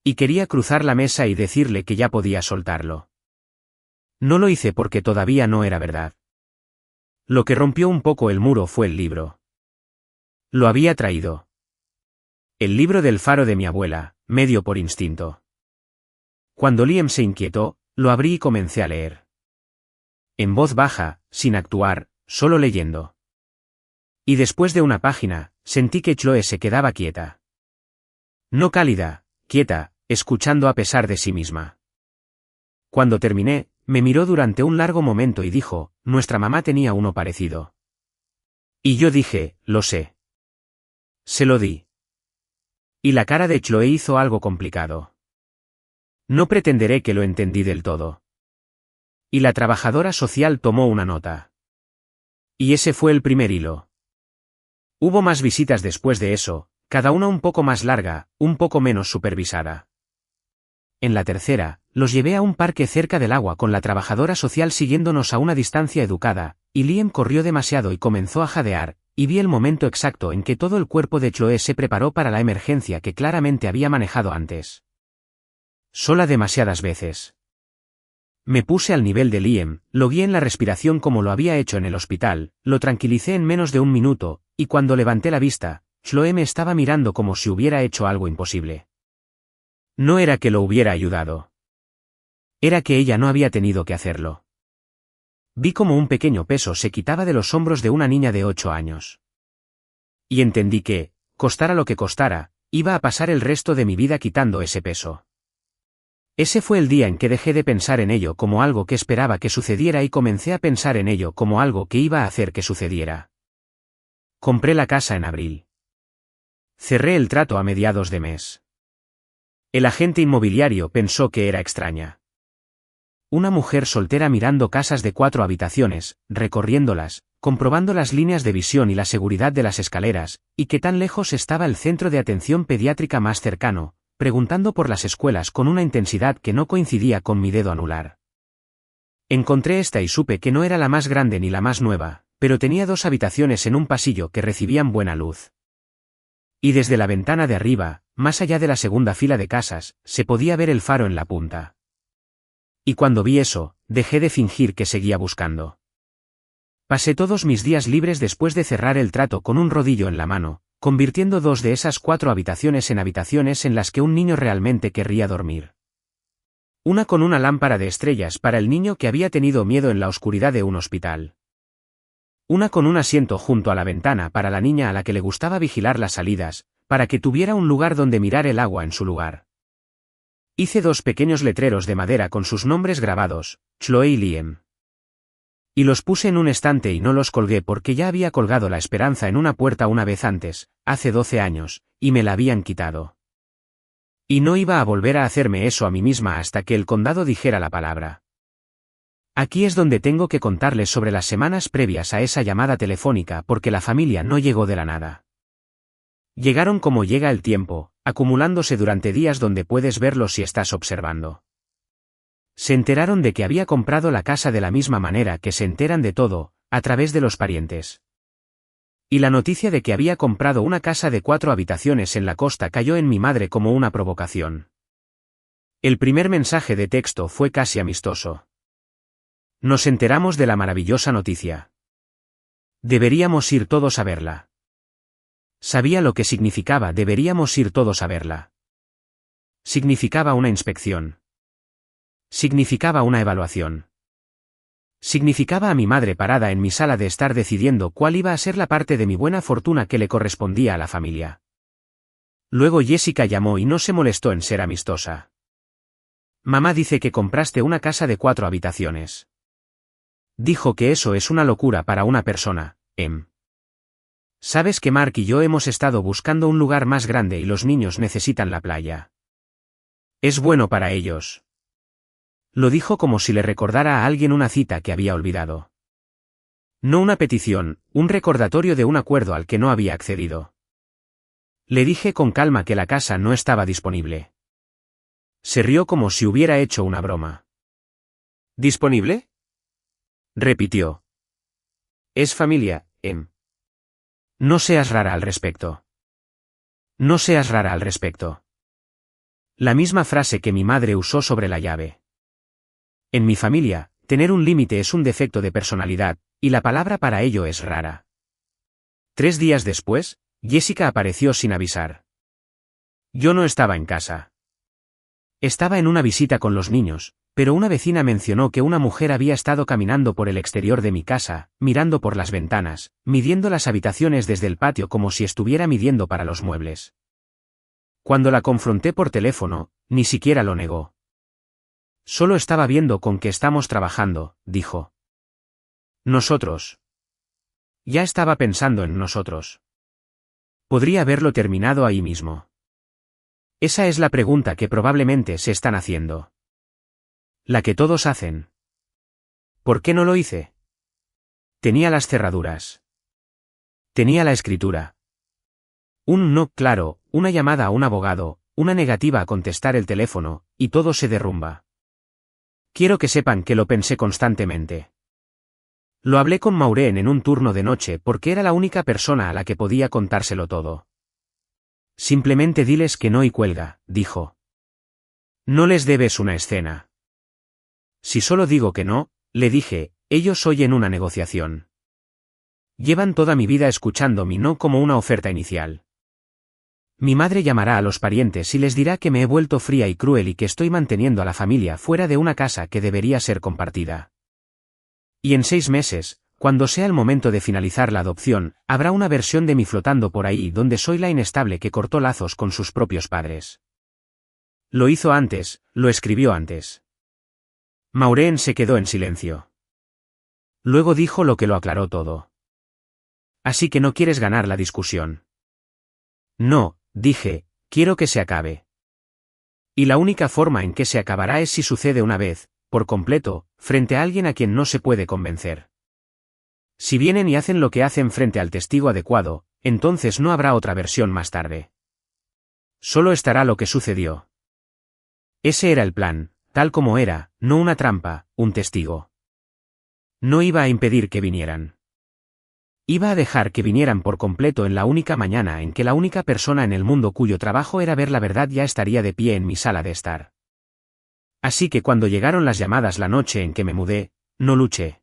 Y quería cruzar la mesa y decirle que ya podía soltarlo. No lo hice porque todavía no era verdad. Lo que rompió un poco el muro fue el libro. Lo había traído. El libro del faro de mi abuela, medio por instinto. Cuando Liam se inquietó, lo abrí y comencé a leer. En voz baja, sin actuar, solo leyendo. Y después de una página, sentí que Chloe se quedaba quieta. No cálida, quieta, escuchando a pesar de sí misma. Cuando terminé, me miró durante un largo momento y dijo, nuestra mamá tenía uno parecido. Y yo dije, lo sé. Se lo di. Y la cara de Chloe hizo algo complicado. No pretenderé que lo entendí del todo. Y la trabajadora social tomó una nota. Y ese fue el primer hilo. Hubo más visitas después de eso, cada una un poco más larga, un poco menos supervisada. En la tercera, los llevé a un parque cerca del agua con la trabajadora social siguiéndonos a una distancia educada, y Liam corrió demasiado y comenzó a jadear, y vi el momento exacto en que todo el cuerpo de Chloe se preparó para la emergencia que claramente había manejado antes. Sola demasiadas veces. Me puse al nivel de Liam, lo guié en la respiración como lo había hecho en el hospital, lo tranquilicé en menos de un minuto, y cuando levanté la vista, Chloe me estaba mirando como si hubiera hecho algo imposible. No era que lo hubiera ayudado. Era que ella no había tenido que hacerlo. Vi como un pequeño peso se quitaba de los hombros de una niña de 8 años. Y entendí que, costara lo que costara, iba a pasar el resto de mi vida quitando ese peso. Ese fue el día en que dejé de pensar en ello como algo que esperaba que sucediera y comencé a pensar en ello como algo que iba a hacer que sucediera. Compré la casa en abril. Cerré el trato a mediados de mes. El agente inmobiliario pensó que era extraña. Una mujer soltera mirando casas de 4 habitaciones, recorriéndolas, comprobando las líneas de visión y la seguridad de las escaleras, y qué tan lejos estaba el centro de atención pediátrica más cercano, preguntando por las escuelas con una intensidad que no coincidía con mi dedo anular. Encontré esta y supe que no era la más grande ni la más nueva, pero tenía 2 habitaciones en un pasillo que recibían buena luz. Y desde la ventana de arriba, más allá de la segunda fila de casas, se podía ver el faro en la punta. Y cuando vi eso, dejé de fingir que seguía buscando. Pasé todos mis días libres después de cerrar el trato con un rodillo en la mano, convirtiendo 2 de esas 4 habitaciones en habitaciones en las que un niño realmente querría dormir. Una con una lámpara de estrellas para el niño que había tenido miedo en la oscuridad de un hospital. Una con un asiento junto a la ventana para la niña a la que le gustaba vigilar las salidas, para que tuviera un lugar donde mirar el agua en su lugar. Hice 2 pequeños letreros de madera con sus nombres grabados, Chloe y Liam. Y los puse en un estante y no los colgué porque ya había colgado la esperanza en una puerta una vez antes, hace 12 años, y me la habían quitado. Y no iba a volver a hacerme eso a mí misma hasta que el condado dijera la palabra. Aquí es donde tengo que contarles sobre las semanas previas a esa llamada telefónica porque la familia no llegó de la nada. Llegaron como llega el tiempo, acumulándose durante días donde puedes verlos si estás observando. Se enteraron de que había comprado la casa de la misma manera que se enteran de todo, a través de los parientes. Y la noticia de que había comprado una casa de 4 habitaciones en la costa cayó en mi madre como una provocación. El primer mensaje de texto fue casi amistoso. Nos enteramos de la maravillosa noticia. Deberíamos ir todos a verla. Sabía lo que significaba deberíamos ir todos a verla. Significaba una inspección. Significaba una evaluación. Significaba a mi madre parada en mi sala de estar decidiendo cuál iba a ser la parte de mi buena fortuna que le correspondía a la familia. Luego Jessica llamó y no se molestó en ser amistosa. Mamá dice que compraste una casa de 4 habitaciones. Dijo que eso es una locura para una persona, Em. Sabes que Mark y yo hemos estado buscando un lugar más grande y los niños necesitan la playa. Es bueno para ellos. Lo dijo como si le recordara a alguien una cita que había olvidado. No una petición, un recordatorio de un acuerdo al que no había accedido. Le dije con calma que la casa no estaba disponible. Se rió como si hubiera hecho una broma. ¿Disponible? Repitió. Es familia, Em. No seas rara al respecto. No seas rara al respecto. La misma frase que mi madre usó sobre la llave. En mi familia, tener un límite es un defecto de personalidad, y la palabra para ello es rara. 3 días después, Jessica apareció sin avisar. Yo no estaba en casa. Estaba en una visita con los niños, pero una vecina mencionó que una mujer había estado caminando por el exterior de mi casa, mirando por las ventanas, midiendo las habitaciones desde el patio como si estuviera midiendo para los muebles. Cuando la confronté por teléfono, ni siquiera lo negó. Solo estaba viendo con qué estamos trabajando, dijo. Nosotros. Ya estaba pensando en nosotros. Podría haberlo terminado ahí mismo. Esa es la pregunta que probablemente se están haciendo. La que todos hacen. ¿Por qué no lo hice? Tenía las cerraduras. Tenía la escritura. Un no claro, una llamada a un abogado, una negativa a contestar el teléfono, y todo se derrumba. Quiero que sepan que lo pensé constantemente. Lo hablé con Maureen en un turno de noche porque era la única persona a la que podía contárselo todo. Simplemente diles que no y cuelga, dijo. No les debes una escena. Si solo digo que no, le dije, ellos oyen una negociación. Llevan toda mi vida escuchando mi no como una oferta inicial. Mi madre llamará a los parientes y les dirá que me he vuelto fría y cruel y que estoy manteniendo a la familia fuera de una casa que debería ser compartida. Y en 6 meses, cuando sea el momento de finalizar la adopción, habrá una versión de mí flotando por ahí donde soy la inestable que cortó lazos con sus propios padres. Lo hizo antes, lo escribió antes. Maureen se quedó en silencio. Luego dijo lo que lo aclaró todo. Así que no quieres ganar la discusión. No, dije, quiero que se acabe. Y la única forma en que se acabará es si sucede una vez, por completo, frente a alguien a quien no se puede convencer. Si vienen y hacen lo que hacen frente al testigo adecuado, entonces no habrá otra versión más tarde. Solo estará lo que sucedió. Ese era el plan, tal como era, no una trampa, un testigo. No iba a impedir que vinieran. Iba a dejar que vinieran por completo en la única mañana en que la única persona en el mundo cuyo trabajo era ver la verdad ya estaría de pie en mi sala de estar. Así que cuando llegaron las llamadas la noche en que me mudé, no luché.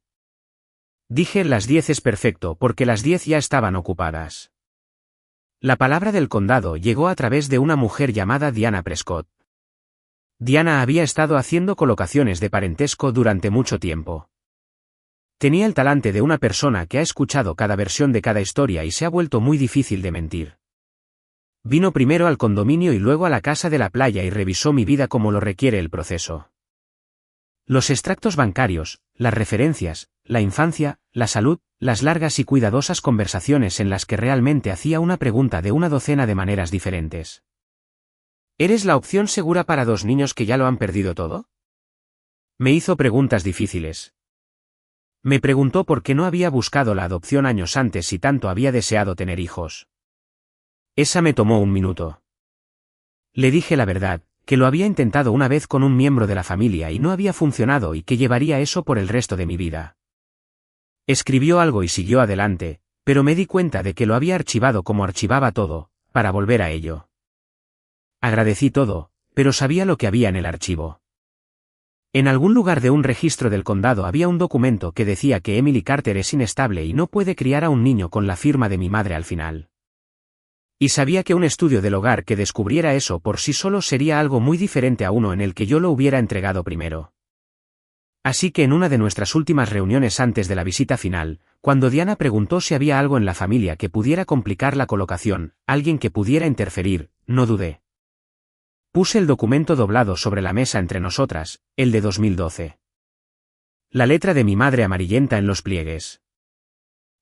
Dije las 10 es perfecto porque las 10 ya estaban ocupadas. La palabra del condado llegó a través de una mujer llamada Diana Prescott. Diana había estado haciendo colocaciones de parentesco durante mucho tiempo. Tenía el talante de una persona que ha escuchado cada versión de cada historia y se ha vuelto muy difícil de mentir. Vino primero al condominio y luego a la casa de la playa y revisó mi vida como lo requiere el proceso. Los extractos bancarios, las referencias, la infancia, la salud, las largas y cuidadosas conversaciones en las que realmente hacía una pregunta de una docena de maneras diferentes. ¿Eres la opción segura para 2 niños que ya lo han perdido todo? Me hizo preguntas difíciles. Me preguntó por qué no había buscado la adopción años antes si tanto había deseado tener hijos. Esa me tomó 1 minuto. Le dije la verdad, que lo había intentado una vez con un miembro de la familia y no había funcionado y que llevaría eso por el resto de mi vida. Escribió algo y siguió adelante, pero me di cuenta de que lo había archivado como archivaba todo, para volver a ello. Agradecí todo, pero sabía lo que había en el archivo. En algún lugar de un registro del condado había un documento que decía que Emily Carter es inestable y no puede criar a un niño con la firma de mi madre al final. Y sabía que un estudio del hogar que descubriera eso por sí solo sería algo muy diferente a uno en el que yo lo hubiera entregado primero. Así que en una de nuestras últimas reuniones antes de la visita final, cuando Diana preguntó si había algo en la familia que pudiera complicar la colocación, alguien que pudiera interferir, no dudé. Puse el documento doblado sobre la mesa entre nosotras, el de 2012. La letra de mi madre amarillenta en los pliegues.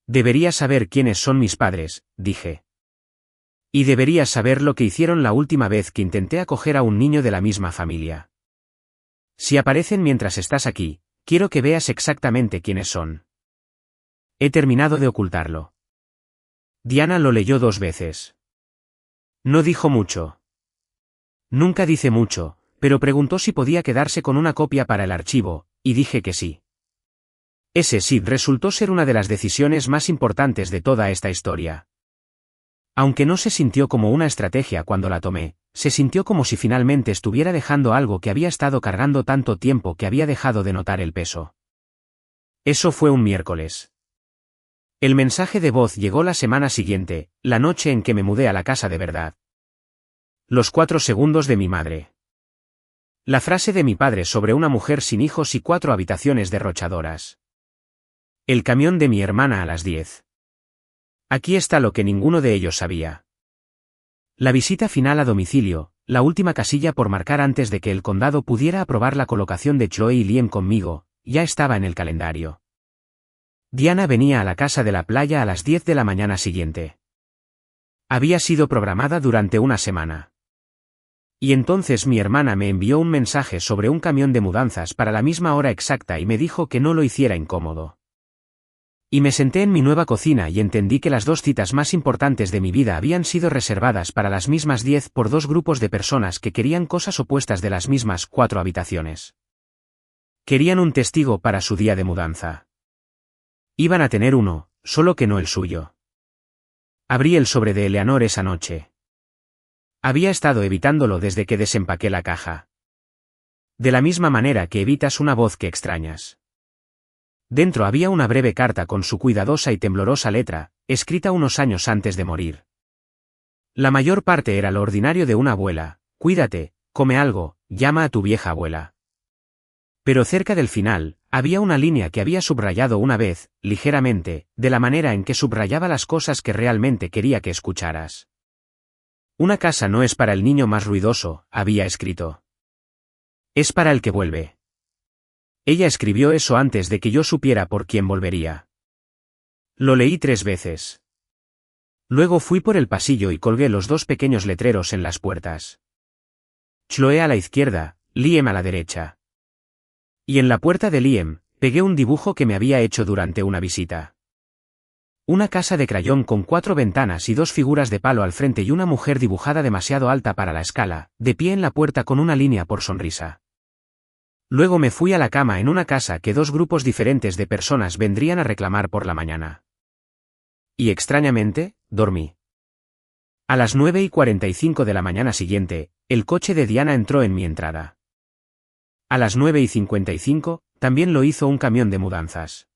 Deberías saber quiénes son mis padres, dije. Y deberías saber lo que hicieron la última vez que intenté acoger a un niño de la misma familia. Si aparecen mientras estás aquí, quiero que veas exactamente quiénes son. He terminado de ocultarlo. Diana lo leyó 2 veces. No dijo mucho. Nunca dice mucho, pero preguntó si podía quedarse con una copia para el archivo, y dije que sí. Ese sí resultó ser una de las decisiones más importantes de toda esta historia. Aunque no se sintió como una estrategia cuando la tomé, se sintió como si finalmente estuviera dejando algo que había estado cargando tanto tiempo que había dejado de notar el peso. Eso fue un miércoles. El mensaje de voz llegó la semana siguiente, la noche en que me mudé a la casa de verdad. Los 4 segundos de mi madre. La frase de mi padre sobre una mujer sin hijos y 4 habitaciones derrochadoras. El camión de mi hermana a las 10. Aquí está lo que ninguno de ellos sabía. La visita final a domicilio, la última casilla por marcar antes de que el condado pudiera aprobar la colocación de Chloe y Liam conmigo, ya estaba en el calendario. Diana venía a la casa de la playa a las 10 de la mañana siguiente. Había sido programada durante una semana. Y entonces mi hermana me envió un mensaje sobre un camión de mudanzas para la misma hora exacta y me dijo que no lo hiciera incómodo. Y me senté en mi nueva cocina y entendí que las 2 citas más importantes de mi vida habían sido reservadas para las mismas 10 por 2 grupos de personas que querían cosas opuestas de las mismas 4 habitaciones. Querían un testigo para su día de mudanza. Iban a tener uno, solo que no el suyo. Abrí el sobre de Eleanor esa noche. Había estado evitándolo desde que desempaqué la caja. De la misma manera que evitas una voz que extrañas. Dentro había una breve carta con su cuidadosa y temblorosa letra, escrita unos años antes de morir. La mayor parte era lo ordinario de una abuela: cuídate, come algo, llama a tu vieja abuela. Pero cerca del final, había una línea que había subrayado una vez, ligeramente, de la manera en que subrayaba las cosas que realmente quería que escucharas. Una casa no es para el niño más ruidoso, había escrito. Es para el que vuelve. Ella escribió eso antes de que yo supiera por quién volvería. Lo leí 3 veces. Luego fui por el pasillo y colgué los 2 pequeños letreros en las puertas. Chloe a la izquierda, Liam a la derecha. Y en la puerta de Liam, pegué un dibujo que me había hecho durante una visita. Una casa de crayón con 4 ventanas y 2 figuras de palo al frente y una mujer dibujada demasiado alta para la escala, de pie en la puerta con una línea por sonrisa. Luego me fui a la cama en una casa que 2 grupos diferentes de personas vendrían a reclamar por la mañana. Y extrañamente, dormí. A las 9:45 de la mañana siguiente, el coche de Diana entró en mi entrada. A las 9:55, también lo hizo un camión de mudanzas.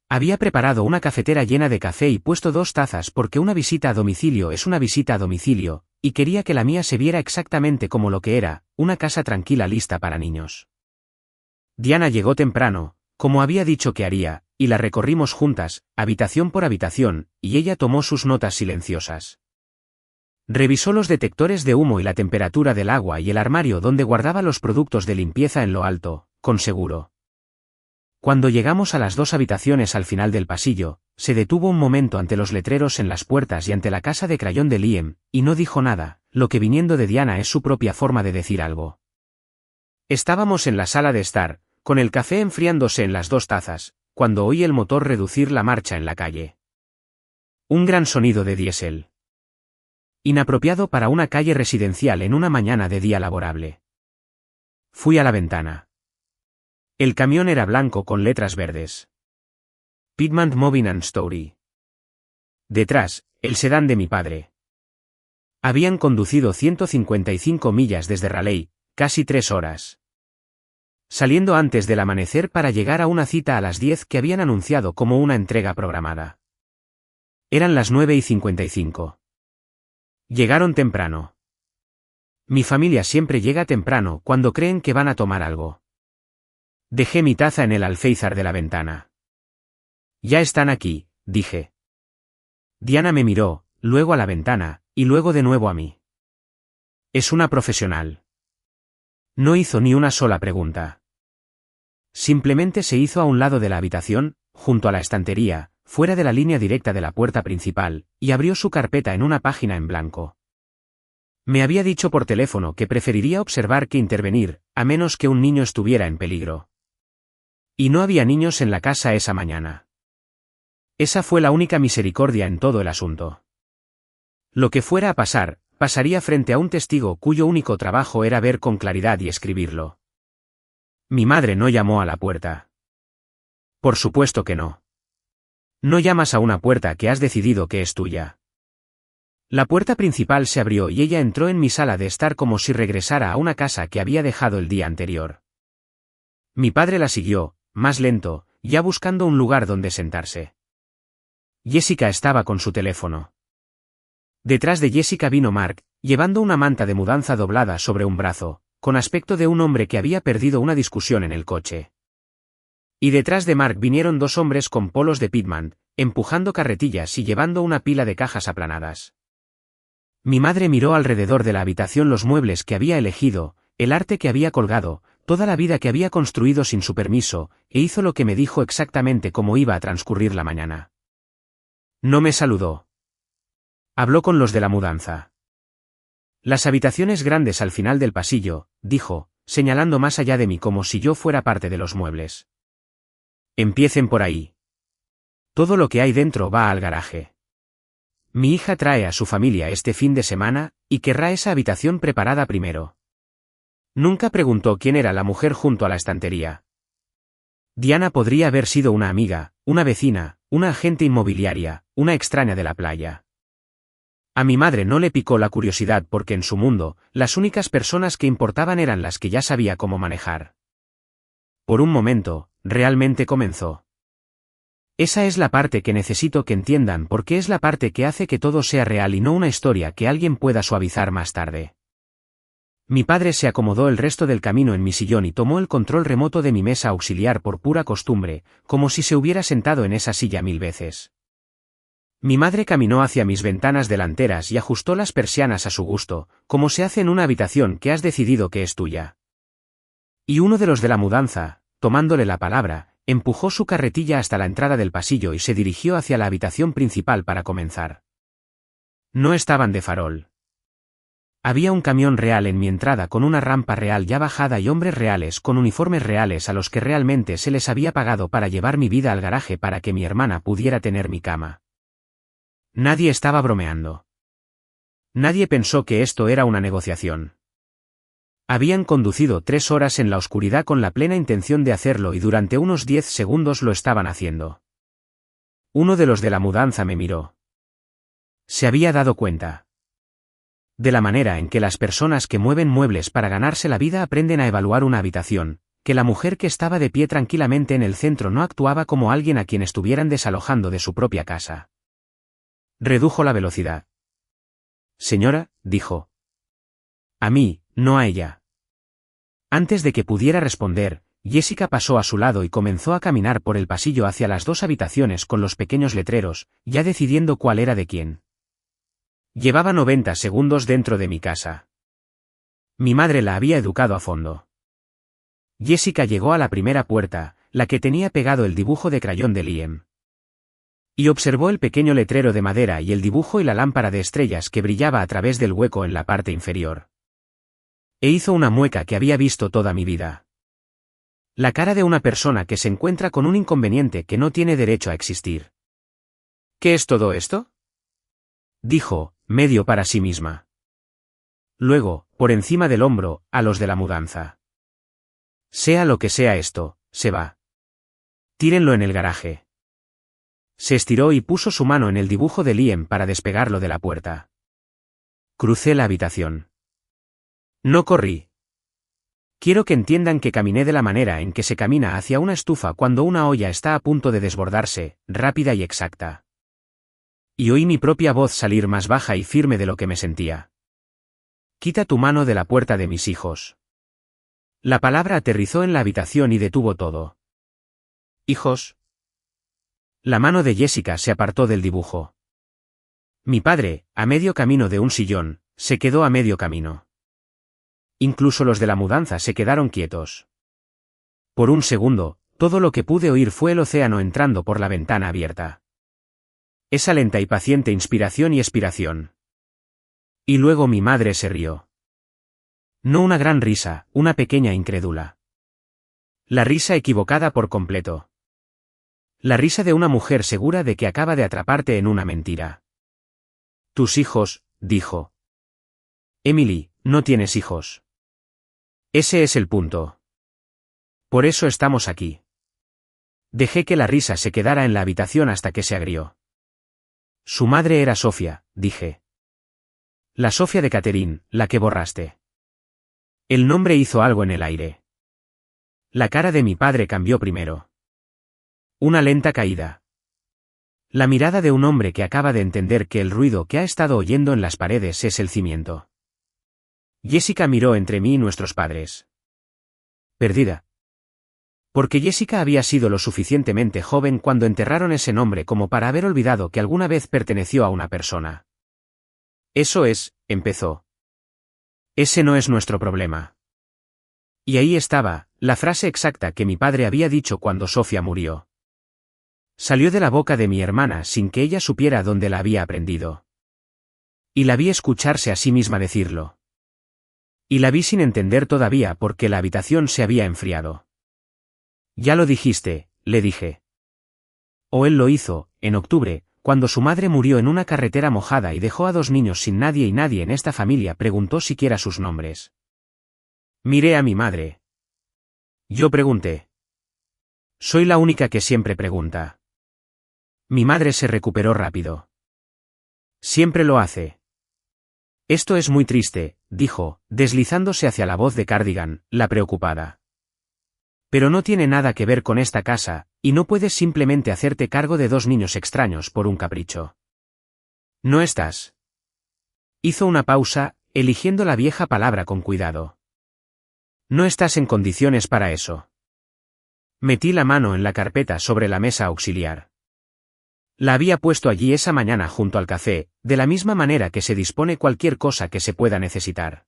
Había preparado una cafetera llena de café y puesto 2 tazas porque una visita a domicilio es una visita a domicilio, y quería que la mía se viera exactamente como lo que era, una casa tranquila lista para niños. Diana llegó temprano, como había dicho que haría, y la recorrimos juntas, habitación por habitación, y ella tomó sus notas silenciosas. Revisó los detectores de humo y la temperatura del agua y el armario donde guardaba los productos de limpieza en lo alto, con seguro. Cuando llegamos a las 2 habitaciones al final del pasillo, se detuvo un momento ante los letreros en las puertas y ante la casa de crayón de Liam, y no dijo nada, lo que viniendo de Diana es su propia forma de decir algo. Estábamos en la sala de estar, con el café enfriándose en las 2 tazas, cuando oí el motor reducir la marcha en la calle. Un gran sonido de diésel. Inapropiado para una calle residencial en una mañana de día laborable. Fui a la ventana. El camión era blanco con letras verdes. Piedmont Moving and Storage. Detrás, el sedán de mi padre. Habían conducido 155 millas desde Raleigh, casi 3 horas. Saliendo antes del amanecer para llegar a una cita a las 10 que habían anunciado como una entrega programada. Eran las 9:55. Llegaron temprano. Mi familia siempre llega temprano cuando creen que van a tomar algo. Dejé mi taza en el alféizar de la ventana. Ya están aquí, dije. Diana me miró, luego a la ventana, y luego de nuevo a mí. Es una profesional. No hizo ni una sola pregunta. Simplemente se hizo a un lado de la habitación, junto a la estantería, fuera de la línea directa de la puerta principal, y abrió su carpeta en una página en blanco. Me había dicho por teléfono que preferiría observar que intervenir, a menos que un niño estuviera en peligro. Y no había niños en la casa esa mañana. Esa fue la única misericordia en todo el asunto. Lo que fuera a pasar, pasaría frente a un testigo cuyo único trabajo era ver con claridad y escribirlo. Mi madre no llamó a la puerta. Por supuesto que no. No llamas a una puerta que has decidido que es tuya. La puerta principal se abrió y ella entró en mi sala de estar como si regresara a una casa que había dejado el día anterior. Mi padre la siguió, más lento, ya buscando un lugar donde sentarse. Jessica estaba con su teléfono. Detrás de Jessica vino Mark, llevando una manta de mudanza doblada sobre un brazo, con aspecto de un hombre que había perdido una discusión en el coche. Y detrás de Mark vinieron 2 hombres con polos de Piedmont, empujando carretillas y llevando una pila de cajas aplanadas. Mi madre miró alrededor de la habitación los muebles que había elegido, el arte que había colgado, toda la vida que había construido sin su permiso, e hizo lo que me dijo exactamente cómo iba a transcurrir la mañana. No me saludó. Habló con los de la mudanza. Las habitaciones grandes al final del pasillo, dijo, señalando más allá de mí como si yo fuera parte de los muebles. Empiecen por ahí. Todo lo que hay dentro va al garaje. Mi hija trae a su familia este fin de semana, y querrá esa habitación preparada primero. Nunca preguntó quién era la mujer junto a la estantería. Diana podría haber sido una amiga, una vecina, una agente inmobiliaria, una extraña de la playa. A mi madre no le picó la curiosidad porque en su mundo, las únicas personas que importaban eran las que ya sabía cómo manejar. Por un momento, realmente comenzó. Esa es la parte que necesito que entiendan porque es la parte que hace que todo sea real y no una historia que alguien pueda suavizar más tarde. Mi padre se acomodó el resto del camino en mi sillón y tomó el control remoto de mi mesa auxiliar por pura costumbre, como si se hubiera sentado en esa silla 1000 veces. Mi madre caminó hacia mis ventanas delanteras y ajustó las persianas a su gusto, como se hace en una habitación que has decidido que es tuya. Y uno de los de la mudanza, tomándole la palabra, empujó su carretilla hasta la entrada del pasillo y se dirigió hacia la habitación principal para comenzar. No estaban de farol. Había un camión real en mi entrada con una rampa real ya bajada y hombres reales con uniformes reales a los que realmente se les había pagado para llevar mi vida al garaje para que mi hermana pudiera tener mi cama. Nadie estaba bromeando. Nadie pensó que esto era una negociación. Habían conducido 3 horas en la oscuridad con la plena intención de hacerlo y durante unos 10 segundos lo estaban haciendo. Uno de los de la mudanza me miró. Se había dado cuenta de la manera en que las personas que mueven muebles para ganarse la vida aprenden a evaluar una habitación, que la mujer que estaba de pie tranquilamente en el centro no actuaba como alguien a quien estuvieran desalojando de su propia casa. Redujo la velocidad. Señora, dijo. A mí, no a ella. Antes de que pudiera responder, Jessica pasó a su lado y comenzó a caminar por el pasillo hacia las 2 habitaciones con los pequeños letreros, ya decidiendo cuál era de quién. Llevaba 90 segundos dentro de mi casa. Mi madre la había educado a fondo. Jessica llegó a la primera puerta, la que tenía pegado el dibujo de crayón de Liam. Y observó el pequeño letrero de madera y el dibujo y la lámpara de estrellas que brillaba a través del hueco en la parte inferior. E hizo una mueca que había visto toda mi vida. La cara de una persona que se encuentra con un inconveniente que no tiene derecho a existir. ¿Qué es todo esto?, dijo, medio para sí misma. Luego, por encima del hombro, a los de la mudanza. Sea lo que sea esto, se va. Tírenlo en el garaje. Se estiró y puso su mano en el dibujo de Liam para despegarlo de la puerta. Crucé la habitación. No corrí. Quiero que entiendan que caminé de la manera en que se camina hacia una estufa cuando una olla está a punto de desbordarse, rápida y exacta. Y oí mi propia voz salir más baja y firme de lo que me sentía. Quita tu mano de la puerta de mis hijos. La palabra aterrizó en la habitación y detuvo todo. ¿Hijos? La mano de Jessica se apartó del dibujo. Mi padre, a medio camino de un sillón, se quedó a medio camino. Incluso los de la mudanza se quedaron quietos. Por un segundo, todo lo que pude oír fue el océano entrando por la ventana abierta. Esa lenta y paciente inspiración y expiración. Y luego mi madre se rió. No una gran risa, una pequeña incrédula. La risa equivocada por completo. La risa de una mujer segura de que acaba de atraparte en una mentira. Tus hijos, dijo. Emily, no tienes hijos. Ese es el punto. Por eso estamos aquí. Dejé que la risa se quedara en la habitación hasta que se agrió. Su madre era Sofía, dije. La Sofía de Catherine, la que borraste. El nombre hizo algo en el aire. La cara de mi padre cambió primero. Una lenta caída. La mirada de un hombre que acaba de entender que el ruido que ha estado oyendo en las paredes es el cimiento. Jessica miró entre mí y nuestros padres. Perdida. Porque Jessica había sido lo suficientemente joven cuando enterraron ese nombre como para haber olvidado que alguna vez perteneció a una persona. Eso es, empezó. Ese no es nuestro problema. Y ahí estaba, la frase exacta que mi padre había dicho cuando Sofía murió. Salió de la boca de mi hermana sin que ella supiera dónde la había aprendido. Y la vi escucharse a sí misma decirlo. Y la vi sin entender todavía porque la habitación se había enfriado. Ya lo dijiste, le dije. O él lo hizo, en octubre, cuando su madre murió en una carretera mojada y dejó a 2 niños sin nadie y nadie en esta familia preguntó siquiera sus nombres. Miré a mi madre. Yo pregunté. Soy la única que siempre pregunta. Mi madre se recuperó rápido. Siempre lo hace. Esto es muy triste, dijo, deslizándose hacia la voz de Cardigan, la preocupada. Pero no tiene nada que ver con esta casa, y no puedes simplemente hacerte cargo de 2 niños extraños por un capricho. No estás. Hizo una pausa, eligiendo la vieja palabra con cuidado. No estás en condiciones para eso. Metí la mano en la carpeta sobre la mesa auxiliar. La había puesto allí esa mañana junto al café, de la misma manera que se dispone cualquier cosa que se pueda necesitar.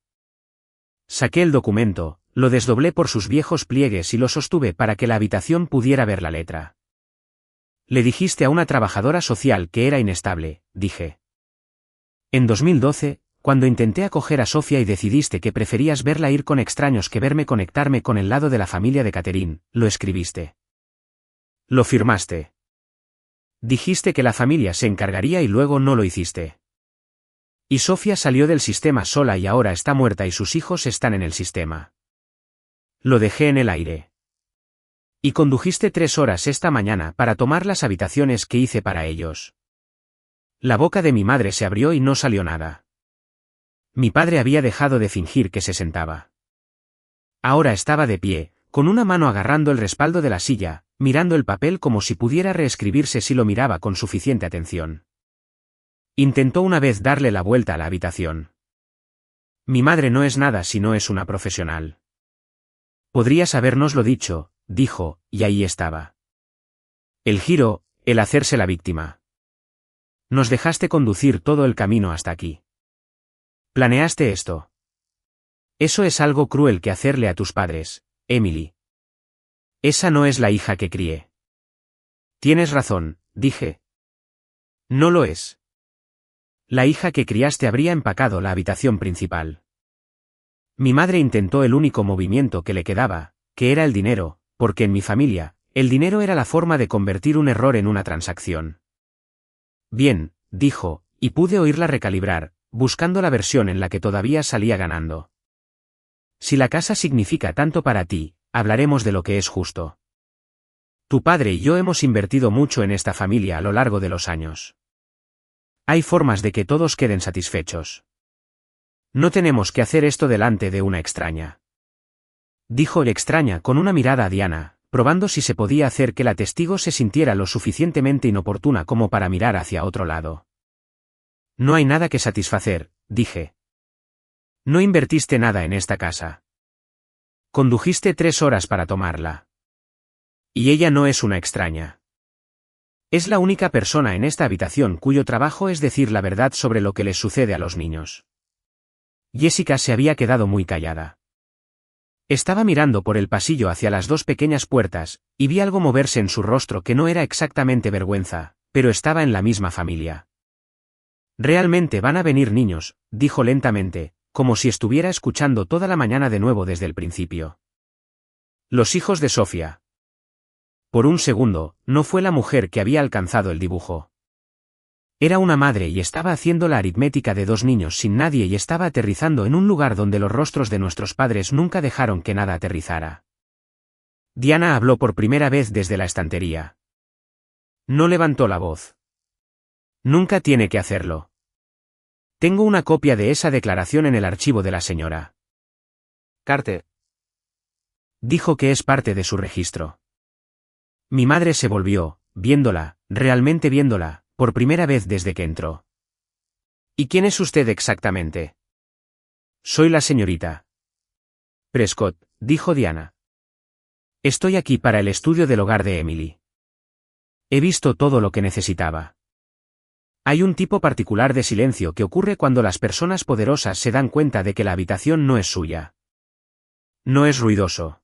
Saqué el documento, lo desdoblé por sus viejos pliegues y lo sostuve para que la habitación pudiera ver la letra. Le dijiste a una trabajadora social que era inestable, dije. En 2012, cuando intenté acoger a Sofía y decidiste que preferías verla ir con extraños que verme conectarme con el lado de la familia de Catherine, lo escribiste. Lo firmaste. Dijiste que la familia se encargaría y luego no lo hiciste. Y Sofía salió del sistema sola y ahora está muerta y sus hijos están en el sistema. Lo dejé en el aire. Y condujiste 3 horas esta mañana para tomar las habitaciones que hice para ellos. La boca de mi madre se abrió y no salió nada. Mi padre había dejado de fingir que se sentaba. Ahora estaba de pie, con una mano agarrando el respaldo de la silla, mirando el papel como si pudiera reescribirse si lo miraba con suficiente atención. Intentó una vez darle la vuelta a la habitación. Mi madre no es nada si no es una profesional. Podrías habérnoslo dicho, dijo, y ahí estaba. El giro, el hacerse la víctima. Nos dejaste conducir todo el camino hasta aquí. Planeaste esto. Eso es algo cruel que hacerle a tus padres, Emily. Esa no es la hija que crié. Tienes razón, dije. No lo es. La hija que criaste habría empacado la habitación principal. Mi madre intentó el único movimiento que le quedaba, que era el dinero, porque en mi familia, el dinero era la forma de convertir un error en una transacción. Bien, dijo, y pude oírla recalibrar, buscando la versión en la que todavía salía ganando. Si la casa significa tanto para ti, hablaremos de lo que es justo. Tu padre y yo hemos invertido mucho en esta familia a lo largo de los años. Hay formas de que todos queden satisfechos. No tenemos que hacer esto delante de una extraña. Dijo el extraña con una mirada a Diana, probando si se podía hacer que la testigo se sintiera lo suficientemente inoportuna como para mirar hacia otro lado. No hay nada que satisfacer, dije. No invertiste nada en esta casa. Condujiste 3 horas para tomarla. Y ella no es una extraña. Es la única persona en esta habitación cuyo trabajo es decir la verdad sobre lo que les sucede a los niños. Jessica se había quedado muy callada. Estaba mirando por el pasillo hacia las 2 pequeñas puertas, y vi algo moverse en su rostro que no era exactamente vergüenza, pero estaba en la misma familia. Realmente van a venir niños, dijo lentamente, como si estuviera escuchando toda la mañana de nuevo desde el principio. Los hijos de Sofía. Por un segundo, no fue la mujer que había alcanzado el dibujo. Era una madre y estaba haciendo la aritmética de 2 niños sin nadie y estaba aterrizando en un lugar donde los rostros de nuestros padres nunca dejaron que nada aterrizara. Diana habló por primera vez desde la estantería. No levantó la voz. Nunca tiene que hacerlo. Tengo una copia de esa declaración en el archivo de la señora Carter. Dijo que es parte de su registro. Mi madre se volvió, viéndola, realmente viéndola, por primera vez desde que entró. ¿Y quién es usted exactamente? Soy la señorita Prescott, dijo Diana. Estoy aquí para el estudio del hogar de Emily. He visto todo lo que necesitaba. Hay un tipo particular de silencio que ocurre cuando las personas poderosas se dan cuenta de que la habitación no es suya. No es ruidoso.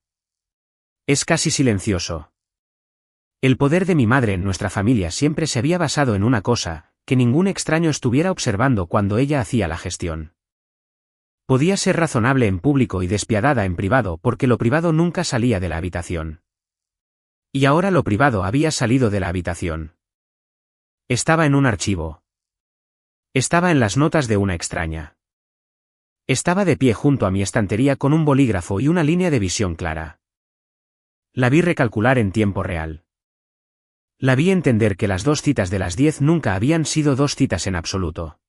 Es casi silencioso. El poder de mi madre en nuestra familia siempre se había basado en una cosa, que ningún extraño estuviera observando cuando ella hacía la gestión. Podía ser razonable en público y despiadada en privado porque lo privado nunca salía de la habitación. Y ahora lo privado había salido de la habitación. Estaba en un archivo. Estaba en las notas de una extraña. Estaba de pie junto a mi estantería con un bolígrafo y una línea de visión clara. La vi recalcular en tiempo real. La vi entender que las 2 citas de las 10 nunca habían sido 2 citas en absoluto.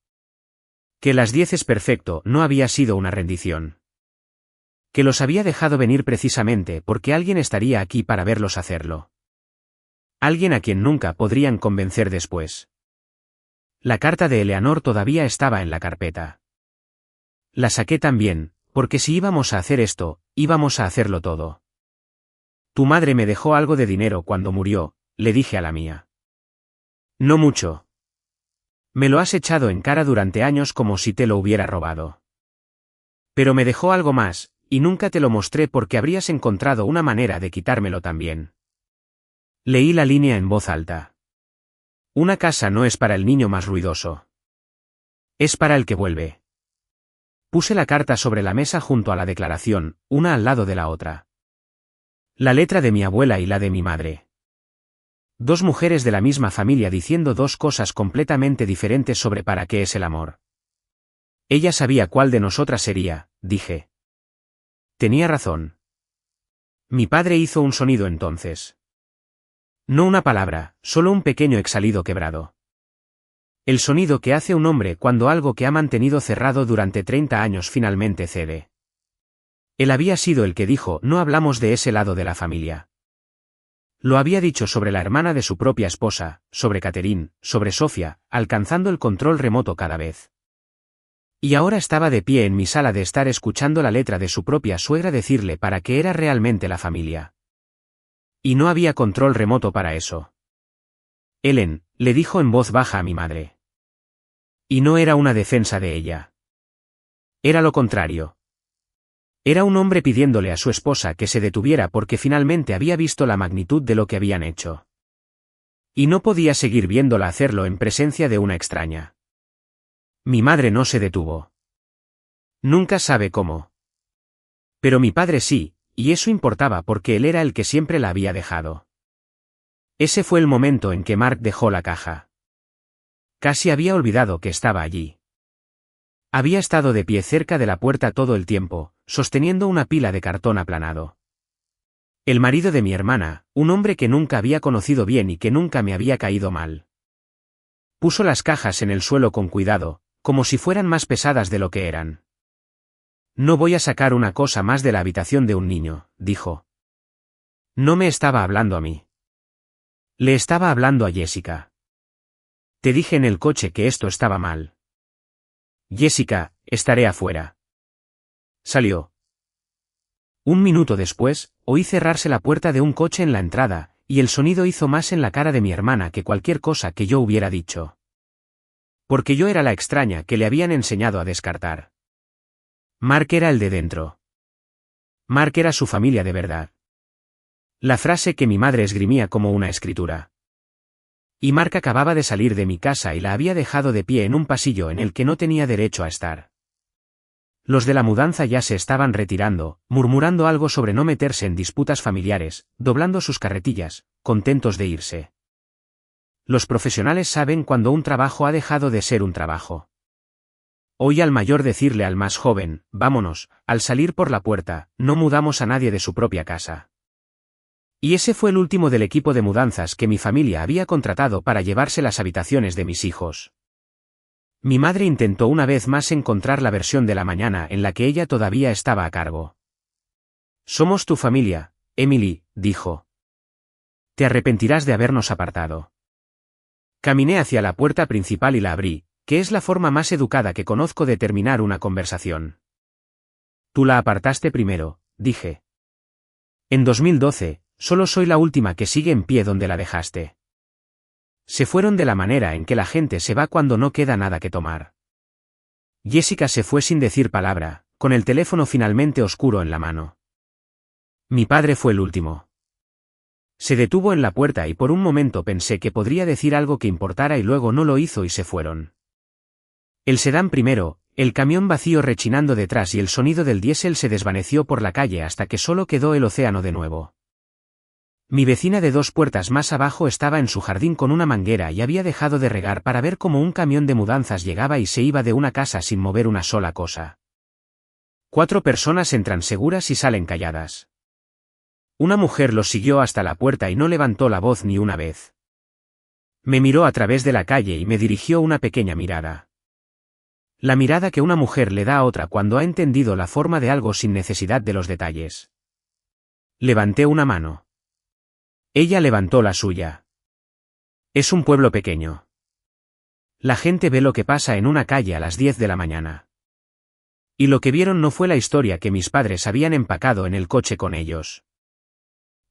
Que las 10 es perfecto no había sido una rendición. Que los había dejado venir precisamente porque alguien estaría aquí para verlos hacerlo. Alguien a quien nunca podrían convencer después. La carta de Eleanor todavía estaba en la carpeta. La saqué también, porque si íbamos a hacer esto, íbamos a hacerlo todo. Tu madre me dejó algo de dinero cuando murió, le dije a la mía. No mucho. Me lo has echado en cara durante años como si te lo hubiera robado. Pero me dejó algo más, y nunca te lo mostré porque habrías encontrado una manera de quitármelo también. Leí la línea en voz alta. Una casa no es para el niño más ruidoso. Es para el que vuelve. Puse la carta sobre la mesa junto a la declaración, una al lado de la otra. La letra de mi abuela y la de mi madre. Dos mujeres de la misma familia diciendo dos cosas completamente diferentes sobre para qué es el amor. Ella sabía cuál de nosotras sería, dije. Tenía razón. Mi padre hizo un sonido entonces. No una palabra, solo un pequeño exhalido quebrado. El sonido que hace un hombre cuando algo que ha mantenido cerrado durante 30 años finalmente cede. Él había sido el que dijo: no hablamos de ese lado de la familia. Lo había dicho sobre la hermana de su propia esposa, sobre Catherine, sobre Sofía, alcanzando el control remoto cada vez. Y ahora estaba de pie en mi sala de estar escuchando la letra de su propia suegra decirle para qué era realmente la familia. Y no había control remoto para eso. Ellen, le dijo en voz baja a mi madre. Y no era una defensa de ella. Era lo contrario. Era un hombre pidiéndole a su esposa que se detuviera porque finalmente había visto la magnitud de lo que habían hecho. Y no podía seguir viéndola hacerlo en presencia de una extraña. Mi madre no se detuvo. Nunca sabe cómo. Pero mi padre sí, y eso importaba porque él era el que siempre la había dejado. Ese fue el momento en que Mark dejó la caja. Casi había olvidado que estaba allí. Había estado de pie cerca de la puerta todo el tiempo, sosteniendo una pila de cartón aplanado. El marido de mi hermana, un hombre que nunca había conocido bien y que nunca me había caído mal. Puso las cajas en el suelo con cuidado, como si fueran más pesadas de lo que eran. No voy a sacar una cosa más de la habitación de un niño, dijo. No me estaba hablando a mí. Le estaba hablando a Jessica. Te dije en el coche que esto estaba mal. Jessica, estaré afuera. Salió. Un minuto después, oí cerrarse la puerta de un coche en la entrada, y el sonido hizo más en la cara de mi hermana que cualquier cosa que yo hubiera dicho. Porque yo era la extraña que le habían enseñado a descartar. Mark era el de dentro. Mark era su familia de verdad. La frase que mi madre esgrimía como una escritura. Y Mark acababa de salir de mi casa y la había dejado de pie en un pasillo en el que no tenía derecho a estar. Los de la mudanza ya se estaban retirando, murmurando algo sobre no meterse en disputas familiares, doblando sus carretillas, contentos de irse. Los profesionales saben cuando un trabajo ha dejado de ser un trabajo. Oí al mayor decirle al más joven: vámonos, al salir por la puerta, no mudamos a nadie de su propia casa. Y ese fue el último del equipo de mudanzas que mi familia había contratado para llevarse las habitaciones de mis hijos. Mi madre intentó una vez más encontrar la versión de la mañana en la que ella todavía estaba a cargo. Somos tu familia, Emily, dijo. Te arrepentirás de habernos apartado. Caminé hacia la puerta principal y la abrí, que es la forma más educada que conozco de terminar una conversación. Tú la apartaste primero, dije. En 2012, solo soy la última que sigue en pie donde la dejaste. Se fueron de la manera en que la gente se va cuando no queda nada que tomar. Jessica se fue sin decir palabra, con el teléfono finalmente oscuro en la mano. Mi padre fue el último. Se detuvo en la puerta y por un momento pensé que podría decir algo que importara y luego no lo hizo y se fueron. El sedán primero, el camión vacío rechinando detrás y el sonido del diésel se desvaneció por la calle hasta que solo quedó el océano de nuevo. Mi vecina de 2 puertas más abajo estaba en su jardín con una manguera y había dejado de regar para ver cómo un camión de mudanzas llegaba y se iba de una casa sin mover una sola cosa. 4 personas entran seguras y salen calladas. Una mujer los siguió hasta la puerta y no levantó la voz ni una vez. Me miró a través de la calle y me dirigió una pequeña mirada. La mirada que una mujer le da a otra cuando ha entendido la forma de algo sin necesidad de los detalles. Levanté una mano. Ella levantó la suya. Es un pueblo pequeño. La gente ve lo que pasa en una calle a las 10 de la mañana. Y lo que vieron no fue la historia que mis padres habían empacado en el coche con ellos.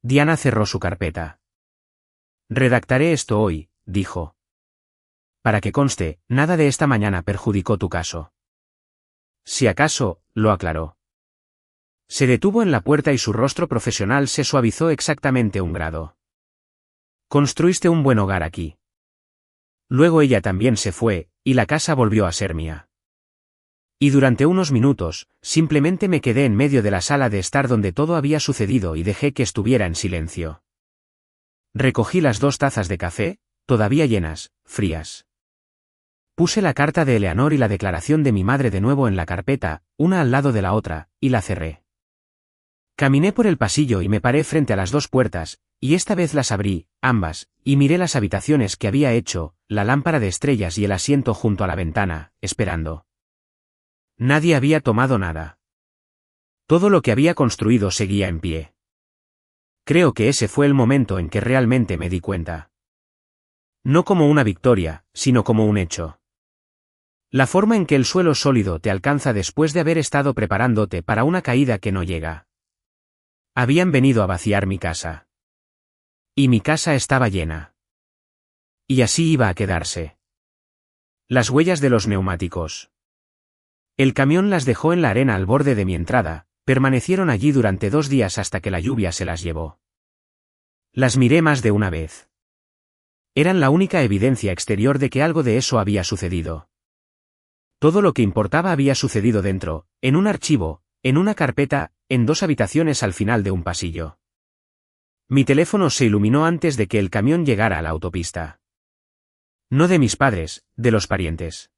Diana cerró su carpeta. Redactaré esto hoy, dijo. Para que conste, nada de esta mañana perjudicó tu caso. Si acaso, lo aclaró. Se detuvo en la puerta y su rostro profesional se suavizó exactamente 1 grado. Construiste un buen hogar aquí. Luego ella también se fue, y la casa volvió a ser mía. Y durante unos minutos, simplemente me quedé en medio de la sala de estar donde todo había sucedido y dejé que estuviera en silencio. Recogí las 2 tazas de café, todavía llenas, frías. Puse la carta de Eleanor y la declaración de mi madre de nuevo en la carpeta, una al lado de la otra, y la cerré. Caminé por el pasillo y me paré frente a las 2 puertas, y esta vez las abrí, ambas, y miré las habitaciones que había hecho, la lámpara de estrellas y el asiento junto a la ventana, esperando. Nadie había tomado nada. Todo lo que había construido seguía en pie. Creo que ese fue el momento en que realmente me di cuenta. No como una victoria, sino como un hecho. La forma en que el suelo sólido te alcanza después de haber estado preparándote para una caída que no llega. Habían venido a vaciar mi casa. Y mi casa estaba llena. Y así iba a quedarse. Las huellas de los neumáticos. El camión las dejó en la arena al borde de mi entrada, permanecieron allí durante 2 días hasta que la lluvia se las llevó. Las miré más de una vez. Eran la única evidencia exterior de que algo de eso había sucedido. Todo lo que importaba había sucedido dentro, en un archivo, en una carpeta, en 2 habitaciones al final de un pasillo. Mi teléfono se iluminó antes de que el camión llegara a la autopista. No de mis padres, de los parientes.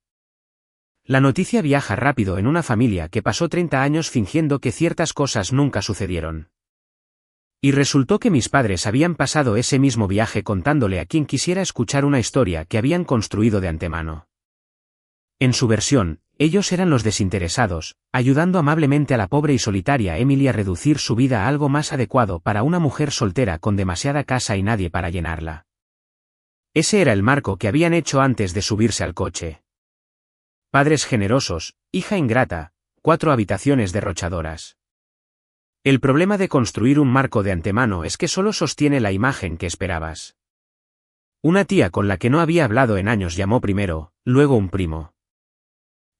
La noticia viaja rápido en una familia que pasó 30 años fingiendo que ciertas cosas nunca sucedieron. Y resultó que mis padres habían pasado ese mismo viaje contándole a quien quisiera escuchar una historia que habían construido de antemano. En su versión, ellos eran los desinteresados, ayudando amablemente a la pobre y solitaria Emily a reducir su vida a algo más adecuado para una mujer soltera con demasiada casa y nadie para llenarla. Ese era el marco que habían hecho antes de subirse al coche. Padres generosos, hija ingrata, 4 habitaciones derrochadoras. El problema de construir un marco de antemano es que solo sostiene la imagen que esperabas. Una tía con la que no había hablado en años llamó primero, luego un primo.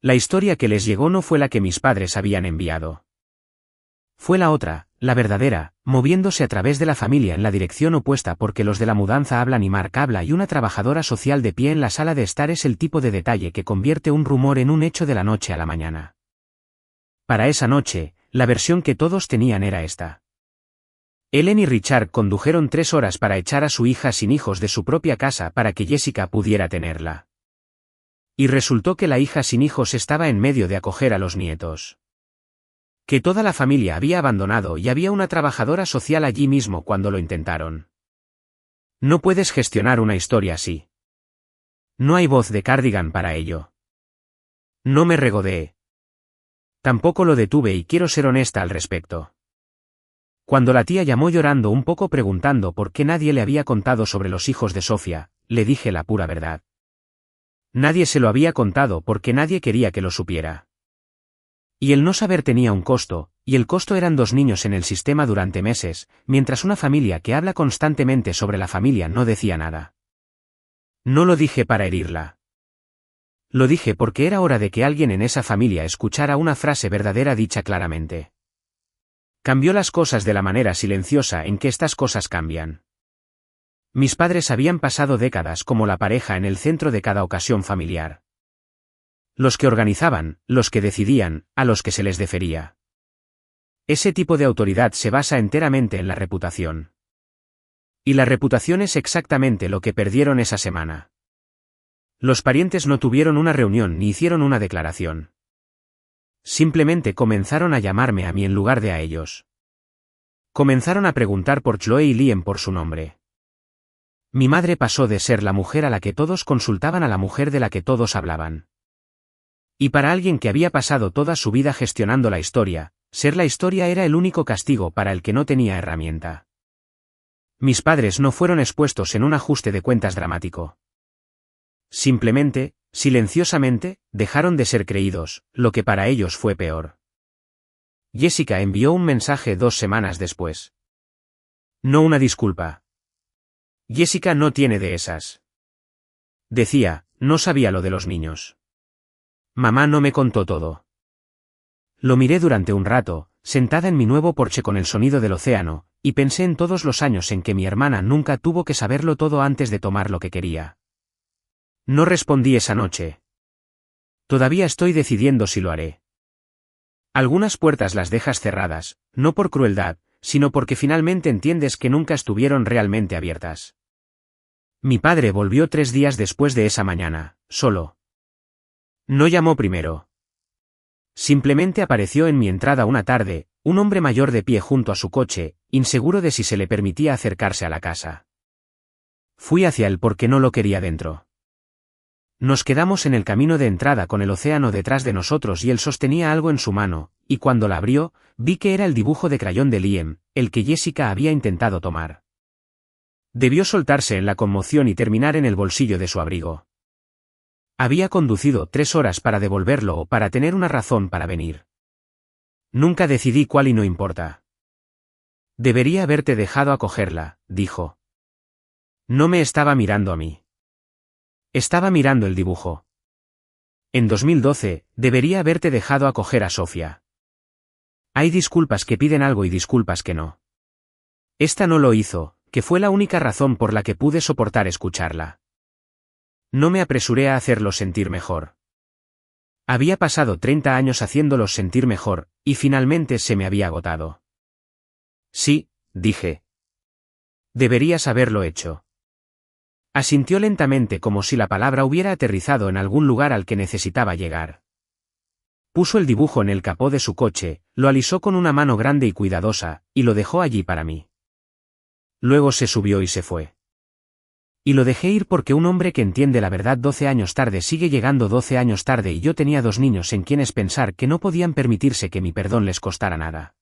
La historia que les llegó no fue la que mis padres habían enviado. Fue la otra, la verdadera, moviéndose a través de la familia en la dirección opuesta porque los de la mudanza hablan y Mark habla y una trabajadora social de pie en la sala de estar es el tipo de detalle que convierte un rumor en un hecho de la noche a la mañana. Para esa noche, la versión que todos tenían era esta. Ellen y Richard condujeron 3 horas para echar a su hija sin hijos de su propia casa para que Jessica pudiera tenerla. Y resultó que la hija sin hijos estaba en medio de acoger a los nietos. Que toda la familia había abandonado y había una trabajadora social allí mismo cuando lo intentaron. No puedes gestionar una historia así. No hay voz de Cardigan para ello. No me regodeé. Tampoco lo detuve y quiero ser honesta al respecto. Cuando la tía llamó llorando un poco preguntando por qué nadie le había contado sobre los hijos de Sofía, le dije la pura verdad. Nadie se lo había contado porque nadie quería que lo supiera. Y el no saber tenía un costo, y el costo eran 2 niños en el sistema durante meses, mientras una familia que habla constantemente sobre la familia no decía nada. No lo dije para herirla. Lo dije porque era hora de que alguien en esa familia escuchara una frase verdadera dicha claramente. Cambió las cosas de la manera silenciosa en que estas cosas cambian. Mis padres habían pasado décadas como la pareja en el centro de cada ocasión familiar. Los que organizaban, los que decidían, a los que se les defería. Ese tipo de autoridad se basa enteramente en la reputación. Y la reputación es exactamente lo que perdieron esa semana. Los parientes no tuvieron una reunión ni hicieron una declaración. Simplemente comenzaron a llamarme a mí en lugar de a ellos. Comenzaron a preguntar por Chloe y Liam por su nombre. Mi madre pasó de ser la mujer a la que todos consultaban a la mujer de la que todos hablaban. Y para alguien que había pasado toda su vida gestionando la historia, ser la historia era el único castigo para el que no tenía herramienta. Mis padres no fueron expuestos en un ajuste de cuentas dramático. Simplemente, silenciosamente, dejaron de ser creídos, lo que para ellos fue peor. Jessica envió un mensaje 2 semanas después. No una disculpa. Jessica no tiene de esas. Decía, no sabía lo de los niños. Mamá no me contó todo. Lo miré durante un rato, sentada en mi nuevo porche con el sonido del océano, y pensé en todos los años en que mi hermana nunca tuvo que saberlo todo antes de tomar lo que quería. No respondí esa noche. Todavía estoy decidiendo si lo haré. Algunas puertas las dejas cerradas, no por crueldad, sino porque finalmente entiendes que nunca estuvieron realmente abiertas. Mi padre volvió 3 días después de esa mañana, solo. No llamó primero. Simplemente apareció en mi entrada una tarde, un hombre mayor de pie junto a su coche, inseguro de si se le permitía acercarse a la casa. Fui hacia él porque no lo quería dentro. Nos quedamos en el camino de entrada con el océano detrás de nosotros y él sostenía algo en su mano, y cuando la abrió, vi que era el dibujo de crayón de Liam, el que Jessica había intentado tomar. Debió soltarse en la conmoción y terminar en el bolsillo de su abrigo. Había conducido 3 horas para devolverlo o para tener una razón para venir. Nunca decidí cuál y no importa. Debería haberte dejado acogerla, dijo. No me estaba mirando a mí. Estaba mirando el dibujo. En 2012, debería haberte dejado acoger a Sofía. Hay disculpas que piden algo y disculpas que no. Esta no lo hizo, que fue la única razón por la que pude soportar escucharla. No me apresuré a hacerlos sentir mejor. Había pasado 30 años haciéndolos sentir mejor, y finalmente se me había agotado. Sí, dije. Deberías haberlo hecho. Asintió lentamente como si la palabra hubiera aterrizado en algún lugar al que necesitaba llegar. Puso el dibujo en el capó de su coche, lo alisó con una mano grande y cuidadosa, y lo dejó allí para mí. Luego se subió y se fue. Y lo dejé ir porque un hombre que entiende la verdad 12 años tarde sigue llegando 12 años tarde y yo tenía 2 niños en quienes pensar que no podían permitirse que mi perdón les costara nada.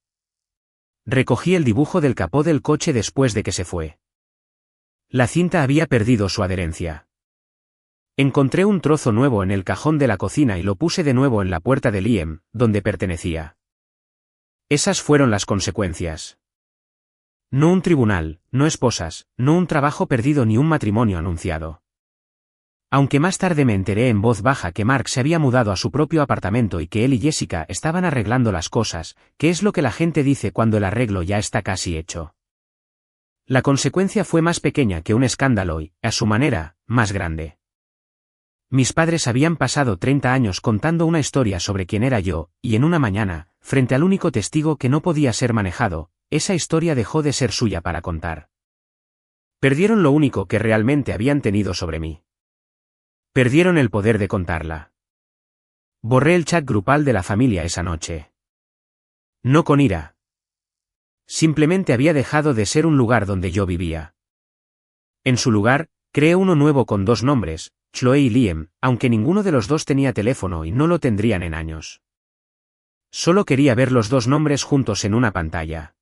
Recogí el dibujo del capó del coche después de que se fue. La cinta había perdido su adherencia. Encontré un trozo nuevo en el cajón de la cocina y lo puse de nuevo en la puerta de Liam, donde pertenecía. Esas fueron las consecuencias. No un tribunal, no esposas, no un trabajo perdido ni un matrimonio anunciado. Aunque más tarde me enteré en voz baja que Mark se había mudado a su propio apartamento y que él y Jessica estaban arreglando las cosas, que es lo que la gente dice cuando el arreglo ya está casi hecho. La consecuencia fue más pequeña que un escándalo y, a su manera, más grande. Mis padres habían pasado 30 años contando una historia sobre quién era yo, y en una mañana, frente al único testigo que no podía ser manejado, esa historia dejó de ser suya para contar. Perdieron lo único que realmente habían tenido sobre mí. Perdieron el poder de contarla. Borré el chat grupal de la familia esa noche. No con ira. Simplemente había dejado de ser un lugar donde yo vivía. En su lugar, creé uno nuevo con 2 nombres, Chloe y Liam, aunque ninguno de los 2 tenía teléfono y no lo tendrían en años. Solo quería ver los 2 nombres juntos en una pantalla.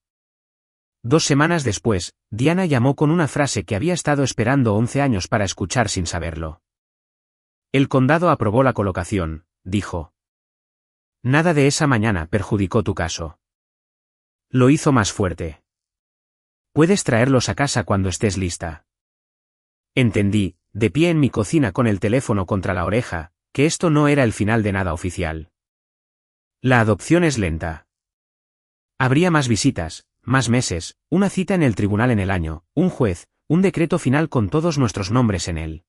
2 semanas después, Diana llamó con una frase que había estado esperando 11 años para escuchar sin saberlo. El condado aprobó la colocación, dijo. Nada de esa mañana perjudicó tu caso. Lo hizo más fuerte. Puedes traerlos a casa cuando estés lista. Entendí, de pie en mi cocina con el teléfono contra la oreja, que esto no era el final de nada oficial. La adopción es lenta. Habría más visitas, más meses, una cita en el tribunal en el año, un juez, un decreto final con todos nuestros nombres en él.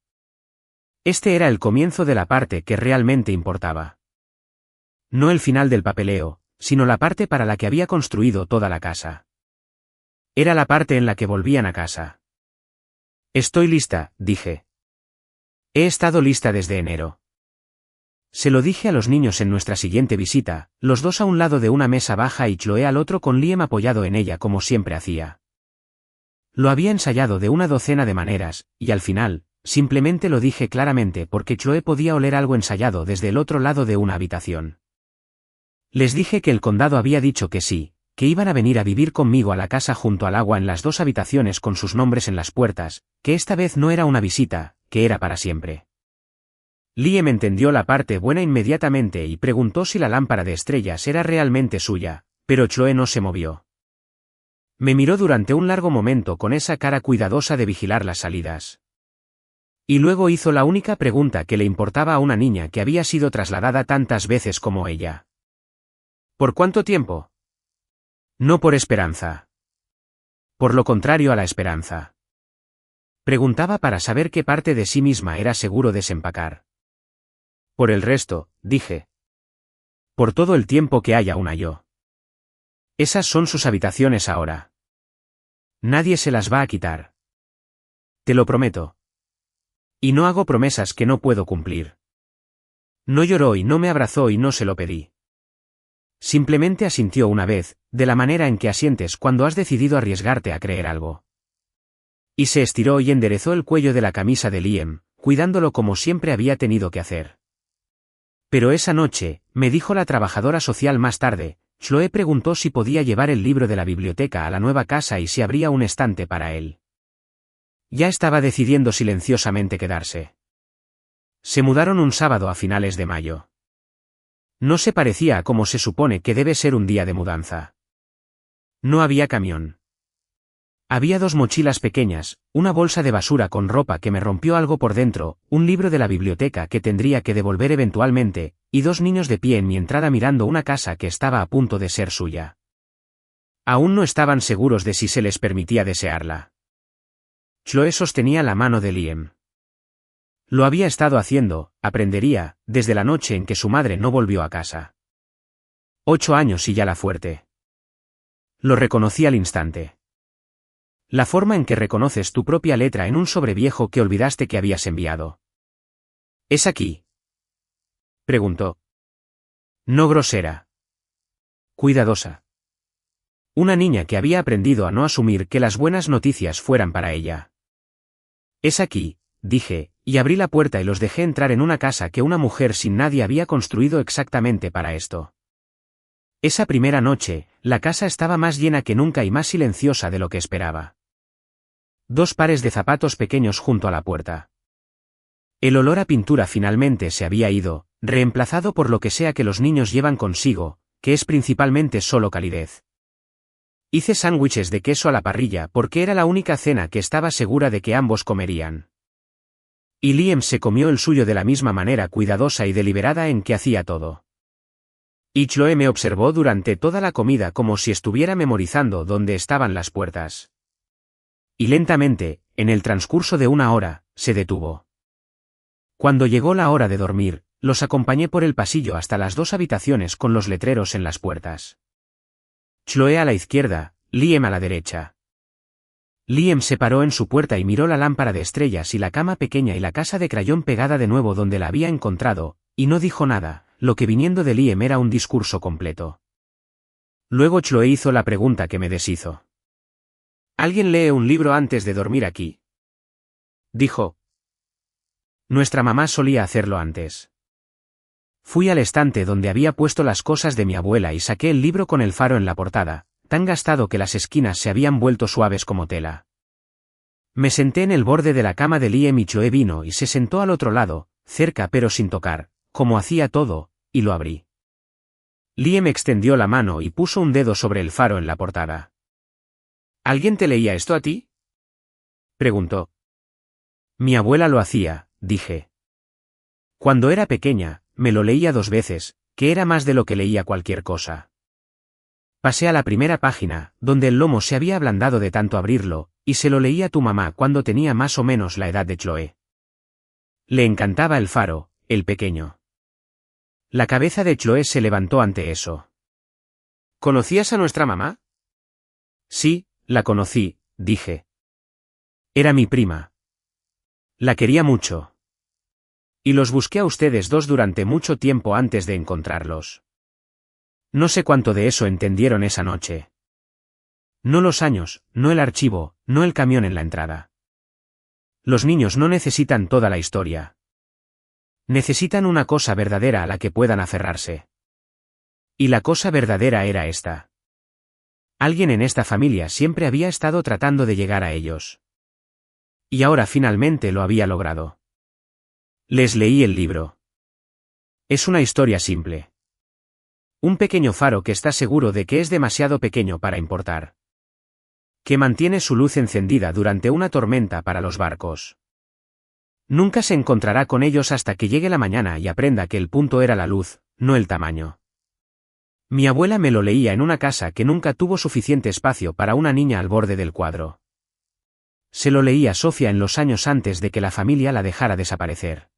Este era el comienzo de la parte que realmente importaba. No el final del papeleo, sino la parte para la que había construido toda la casa. Era la parte en la que volvían a casa. Estoy lista, dije. He estado lista desde enero. Se lo dije a los niños en nuestra siguiente visita, los 2 a un lado de una mesa baja y Chloe al otro con Liam apoyado en ella como siempre hacía. Lo había ensayado de una docena de maneras, y al final, simplemente lo dije claramente porque Chloe podía oler algo ensayado desde el otro lado de una habitación. Les dije que el condado había dicho que sí, que iban a venir a vivir conmigo a la casa junto al agua en las 2 habitaciones con sus nombres en las puertas, que esta vez no era una visita, que era para siempre. Liam entendió la parte buena inmediatamente y preguntó si la lámpara de estrellas era realmente suya, pero Chloe no se movió. Me miró durante un largo momento con esa cara cuidadosa de vigilar las salidas. Y luego hizo la única pregunta que le importaba a una niña que había sido trasladada tantas veces como ella. ¿Por cuánto tiempo? No por esperanza. Por lo contrario a la esperanza. Preguntaba para saber qué parte de sí misma era seguro desempacar. Por el resto, dije. Por todo el tiempo que haya una yo. Esas son sus habitaciones ahora. Nadie se las va a quitar. Te lo prometo. Y no hago promesas que no puedo cumplir. No lloró y no me abrazó y no se lo pedí. Simplemente asintió una vez, de la manera en que asientes cuando has decidido arriesgarte a creer algo. Y se estiró y enderezó el cuello de la camisa de Liam, cuidándolo como siempre había tenido que hacer. Pero esa noche, me dijo la trabajadora social más tarde, Chloe preguntó si podía llevar el libro de la biblioteca a la nueva casa y si habría un estante para él. Ya estaba decidiendo silenciosamente quedarse. Se mudaron un sábado a finales de mayo. No se parecía a como se supone que debe ser un día de mudanza. No había camión. Había 2 mochilas pequeñas, una bolsa de basura con ropa que me rompió algo por dentro, un libro de la biblioteca que tendría que devolver eventualmente, y 2 niños de pie en mi entrada mirando una casa que estaba a punto de ser suya. Aún no estaban seguros de si se les permitía desearla. Chloe sostenía la mano de Liam. Lo había estado haciendo, aprendería, desde la noche en que su madre no volvió a casa. 8 años y ya la fuerte. Lo reconocí al instante. La forma en que reconoces tu propia letra en un sobreviejo que olvidaste que habías enviado. ¿Es aquí? Preguntó. No grosera. Cuidadosa. Una niña que había aprendido a no asumir que las buenas noticias fueran para ella. Es aquí, dije, y abrí la puerta y los dejé entrar en una casa que una mujer sin nadie había construido exactamente para esto. Esa primera noche, la casa estaba más llena que nunca y más silenciosa de lo que esperaba. 2 pares de zapatos pequeños junto a la puerta. El olor a pintura finalmente se había ido, reemplazado por lo que sea que los niños llevan consigo, que es principalmente solo calidez. Hice sándwiches de queso a la parrilla porque era la única cena que estaba segura de que ambos comerían. Y Liam se comió el suyo de la misma manera cuidadosa y deliberada en que hacía todo. Y Chloe me observó durante toda la comida como si estuviera memorizando dónde estaban las puertas. Y lentamente, en el transcurso de 1 hora, se detuvo. Cuando llegó la hora de dormir, los acompañé por el pasillo hasta las 2 habitaciones con los letreros en las puertas. Chloe a la izquierda, Liam a la derecha. Liam se paró en su puerta y miró la lámpara de estrellas y la cama pequeña y la casa de crayón pegada de nuevo donde la había encontrado, y no dijo nada, lo que viniendo de Liam era un discurso completo. Luego Chloe hizo la pregunta que me deshizo. ¿Alguien lee un libro antes de dormir aquí? Dijo. Nuestra mamá solía hacerlo antes. Fui al estante donde había puesto las cosas de mi abuela y saqué el libro con el faro en la portada, tan gastado que las esquinas se habían vuelto suaves como tela. Me senté en el borde de la cama de Liam y Chloe vino y se sentó al otro lado, cerca pero sin tocar, como hacía todo, y lo abrí. Liam extendió la mano y puso un dedo sobre el faro en la portada. ¿Alguien te leía esto a ti? Preguntó. Mi abuela lo hacía, dije. Cuando era pequeña, me lo leía 2 veces, que era más de lo que leía cualquier cosa. Pasé a la primera página, donde el lomo se había ablandado de tanto abrirlo, y se lo leía a tu mamá cuando tenía más o menos la edad de Chloe. Le encantaba el faro, el pequeño. La cabeza de Chloe se levantó ante eso. ¿Conocías a nuestra mamá? Sí, la conocí, dije. Era mi prima. La quería mucho. Y los busqué a ustedes 2 durante mucho tiempo antes de encontrarlos. No sé cuánto de eso entendieron esa noche. No los años, no el archivo, no el camión en la entrada. Los niños no necesitan toda la historia. Necesitan una cosa verdadera a la que puedan aferrarse. Y la cosa verdadera era esta. Alguien en esta familia siempre había estado tratando de llegar a ellos. Y ahora finalmente lo había logrado. Les leí el libro. Es una historia simple. Un pequeño faro que está seguro de que es demasiado pequeño para importar. Que mantiene su luz encendida durante una tormenta para los barcos. Nunca se encontrará con ellos hasta que llegue la mañana y aprenda que el punto era la luz, no el tamaño. Mi abuela me lo leía en una casa que nunca tuvo suficiente espacio para una niña al borde del cuadro. Se lo leía a Sofía en los años antes de que la familia la dejara desaparecer.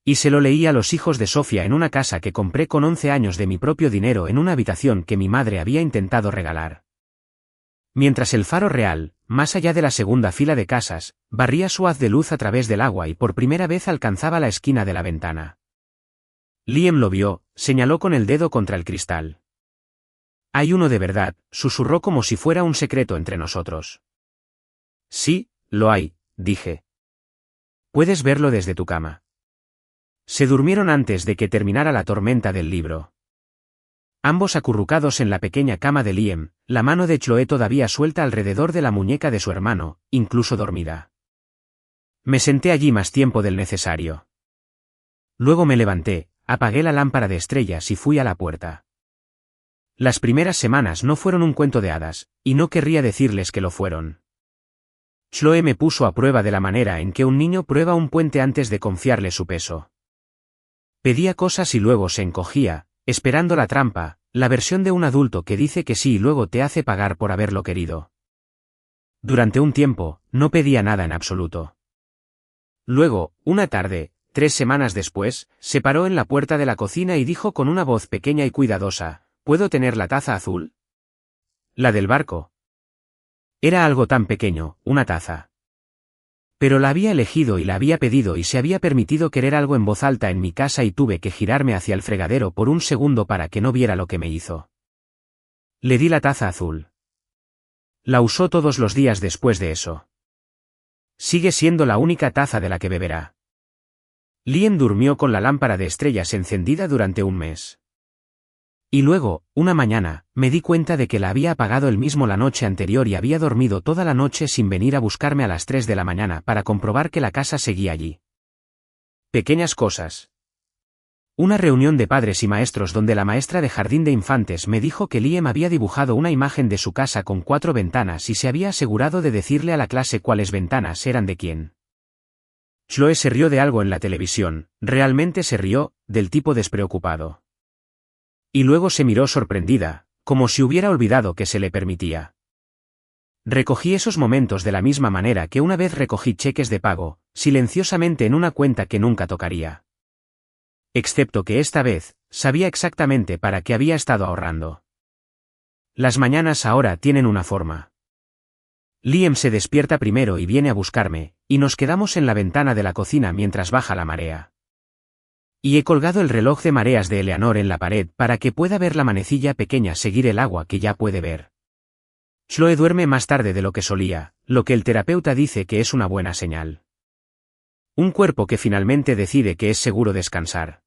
Y se lo leí a los hijos de Sofía en una casa que compré con 11 años de mi propio dinero en una habitación que mi madre había intentado regalar. Mientras el faro real, más allá de la segunda fila de casas, barría su haz de luz a través del agua y por primera vez alcanzaba la esquina de la ventana. Liam lo vio, señaló con el dedo contra el cristal. Hay uno de verdad, susurró como si fuera un secreto entre nosotros. Sí, lo hay, dije. Puedes verlo desde tu cama. Se durmieron antes de que terminara la tormenta del libro. Ambos acurrucados en la pequeña cama de Liam, la mano de Chloe todavía suelta alrededor de la muñeca de su hermano, incluso dormida. Me senté allí más tiempo del necesario. Luego me levanté, apagué la lámpara de estrellas y fui a la puerta. Las primeras semanas no fueron un cuento de hadas, y no querría decirles que lo fueron. Chloe me puso a prueba de la manera en que un niño prueba un puente antes de confiarle su peso. Pedía cosas y luego se encogía, esperando la trampa, la versión de un adulto que dice que sí y luego te hace pagar por haberlo querido. Durante un tiempo, no pedía nada en absoluto. Luego, una tarde, 3 semanas después, se paró en la puerta de la cocina y dijo con una voz pequeña y cuidadosa, ¿puedo tener la taza azul? La del barco. Era algo tan pequeño, una taza. Pero la había elegido y la había pedido y se había permitido querer algo en voz alta en mi casa y tuve que girarme hacia el fregadero por un segundo para que no viera lo que me hizo. Le di la taza azul. La usó todos los días después de eso. Sigue siendo la única taza de la que beberá. Liam durmió con la lámpara de estrellas encendida durante un mes. Y luego, una mañana, me di cuenta de que la había apagado él mismo la noche anterior y había dormido toda la noche sin venir a buscarme a las 3 de la mañana para comprobar que la casa seguía allí. Pequeñas cosas. Una reunión de padres y maestros donde la maestra de jardín de infantes me dijo que Liam había dibujado una imagen de su casa con 4 ventanas y se había asegurado de decirle a la clase cuáles ventanas eran de quién. Chloe se rió de algo en la televisión, realmente se rió, del tipo despreocupado. Y luego se miró sorprendida, como si hubiera olvidado que se le permitía. Recogí esos momentos de la misma manera que una vez recogí cheques de pago, silenciosamente en una cuenta que nunca tocaría. Excepto que esta vez, sabía exactamente para qué había estado ahorrando. Las mañanas ahora tienen una forma. Liam se despierta primero y viene a buscarme, y nos quedamos en la ventana de la cocina mientras baja la marea. Y he colgado el reloj de mareas de Eleanor en la pared para que pueda ver la manecilla pequeña seguir el agua que ya puede ver. Chloe duerme más tarde de lo que solía, lo que el terapeuta dice que es una buena señal. Un cuerpo que finalmente decide que es seguro descansar.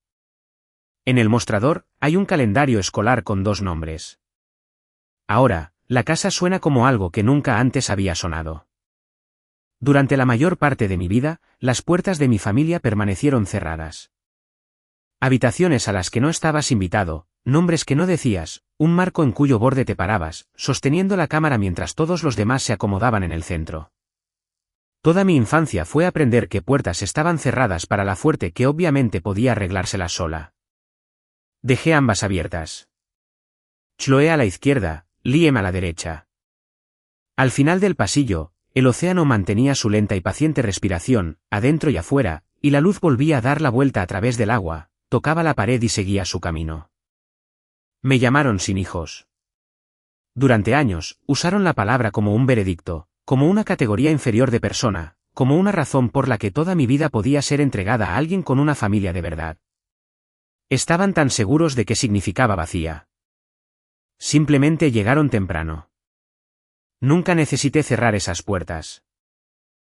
En el mostrador, hay un calendario escolar con 2 nombres. Ahora, la casa suena como algo que nunca antes había sonado. Durante la mayor parte de mi vida, las puertas de mi familia permanecieron cerradas. Habitaciones a las que no estabas invitado, nombres que no decías, un marco en cuyo borde te parabas, sosteniendo la cámara mientras todos los demás se acomodaban en el centro. Toda mi infancia fue aprender que puertas estaban cerradas para la fuerte que obviamente podía arreglárselas sola. Dejé ambas abiertas. Chloe a la izquierda, Liam a la derecha. Al final del pasillo, el océano mantenía su lenta y paciente respiración, adentro y afuera, y la luz volvía a dar la vuelta a través del agua. Tocaba la pared y seguía su camino. Me llamaron sin hijos. Durante años, usaron la palabra como un veredicto, como una categoría inferior de persona, como una razón por la que toda mi vida podía ser entregada a alguien con una familia de verdad. Estaban tan seguros de que significaba vacía. Simplemente llegaron temprano. Nunca necesité cerrar esas puertas.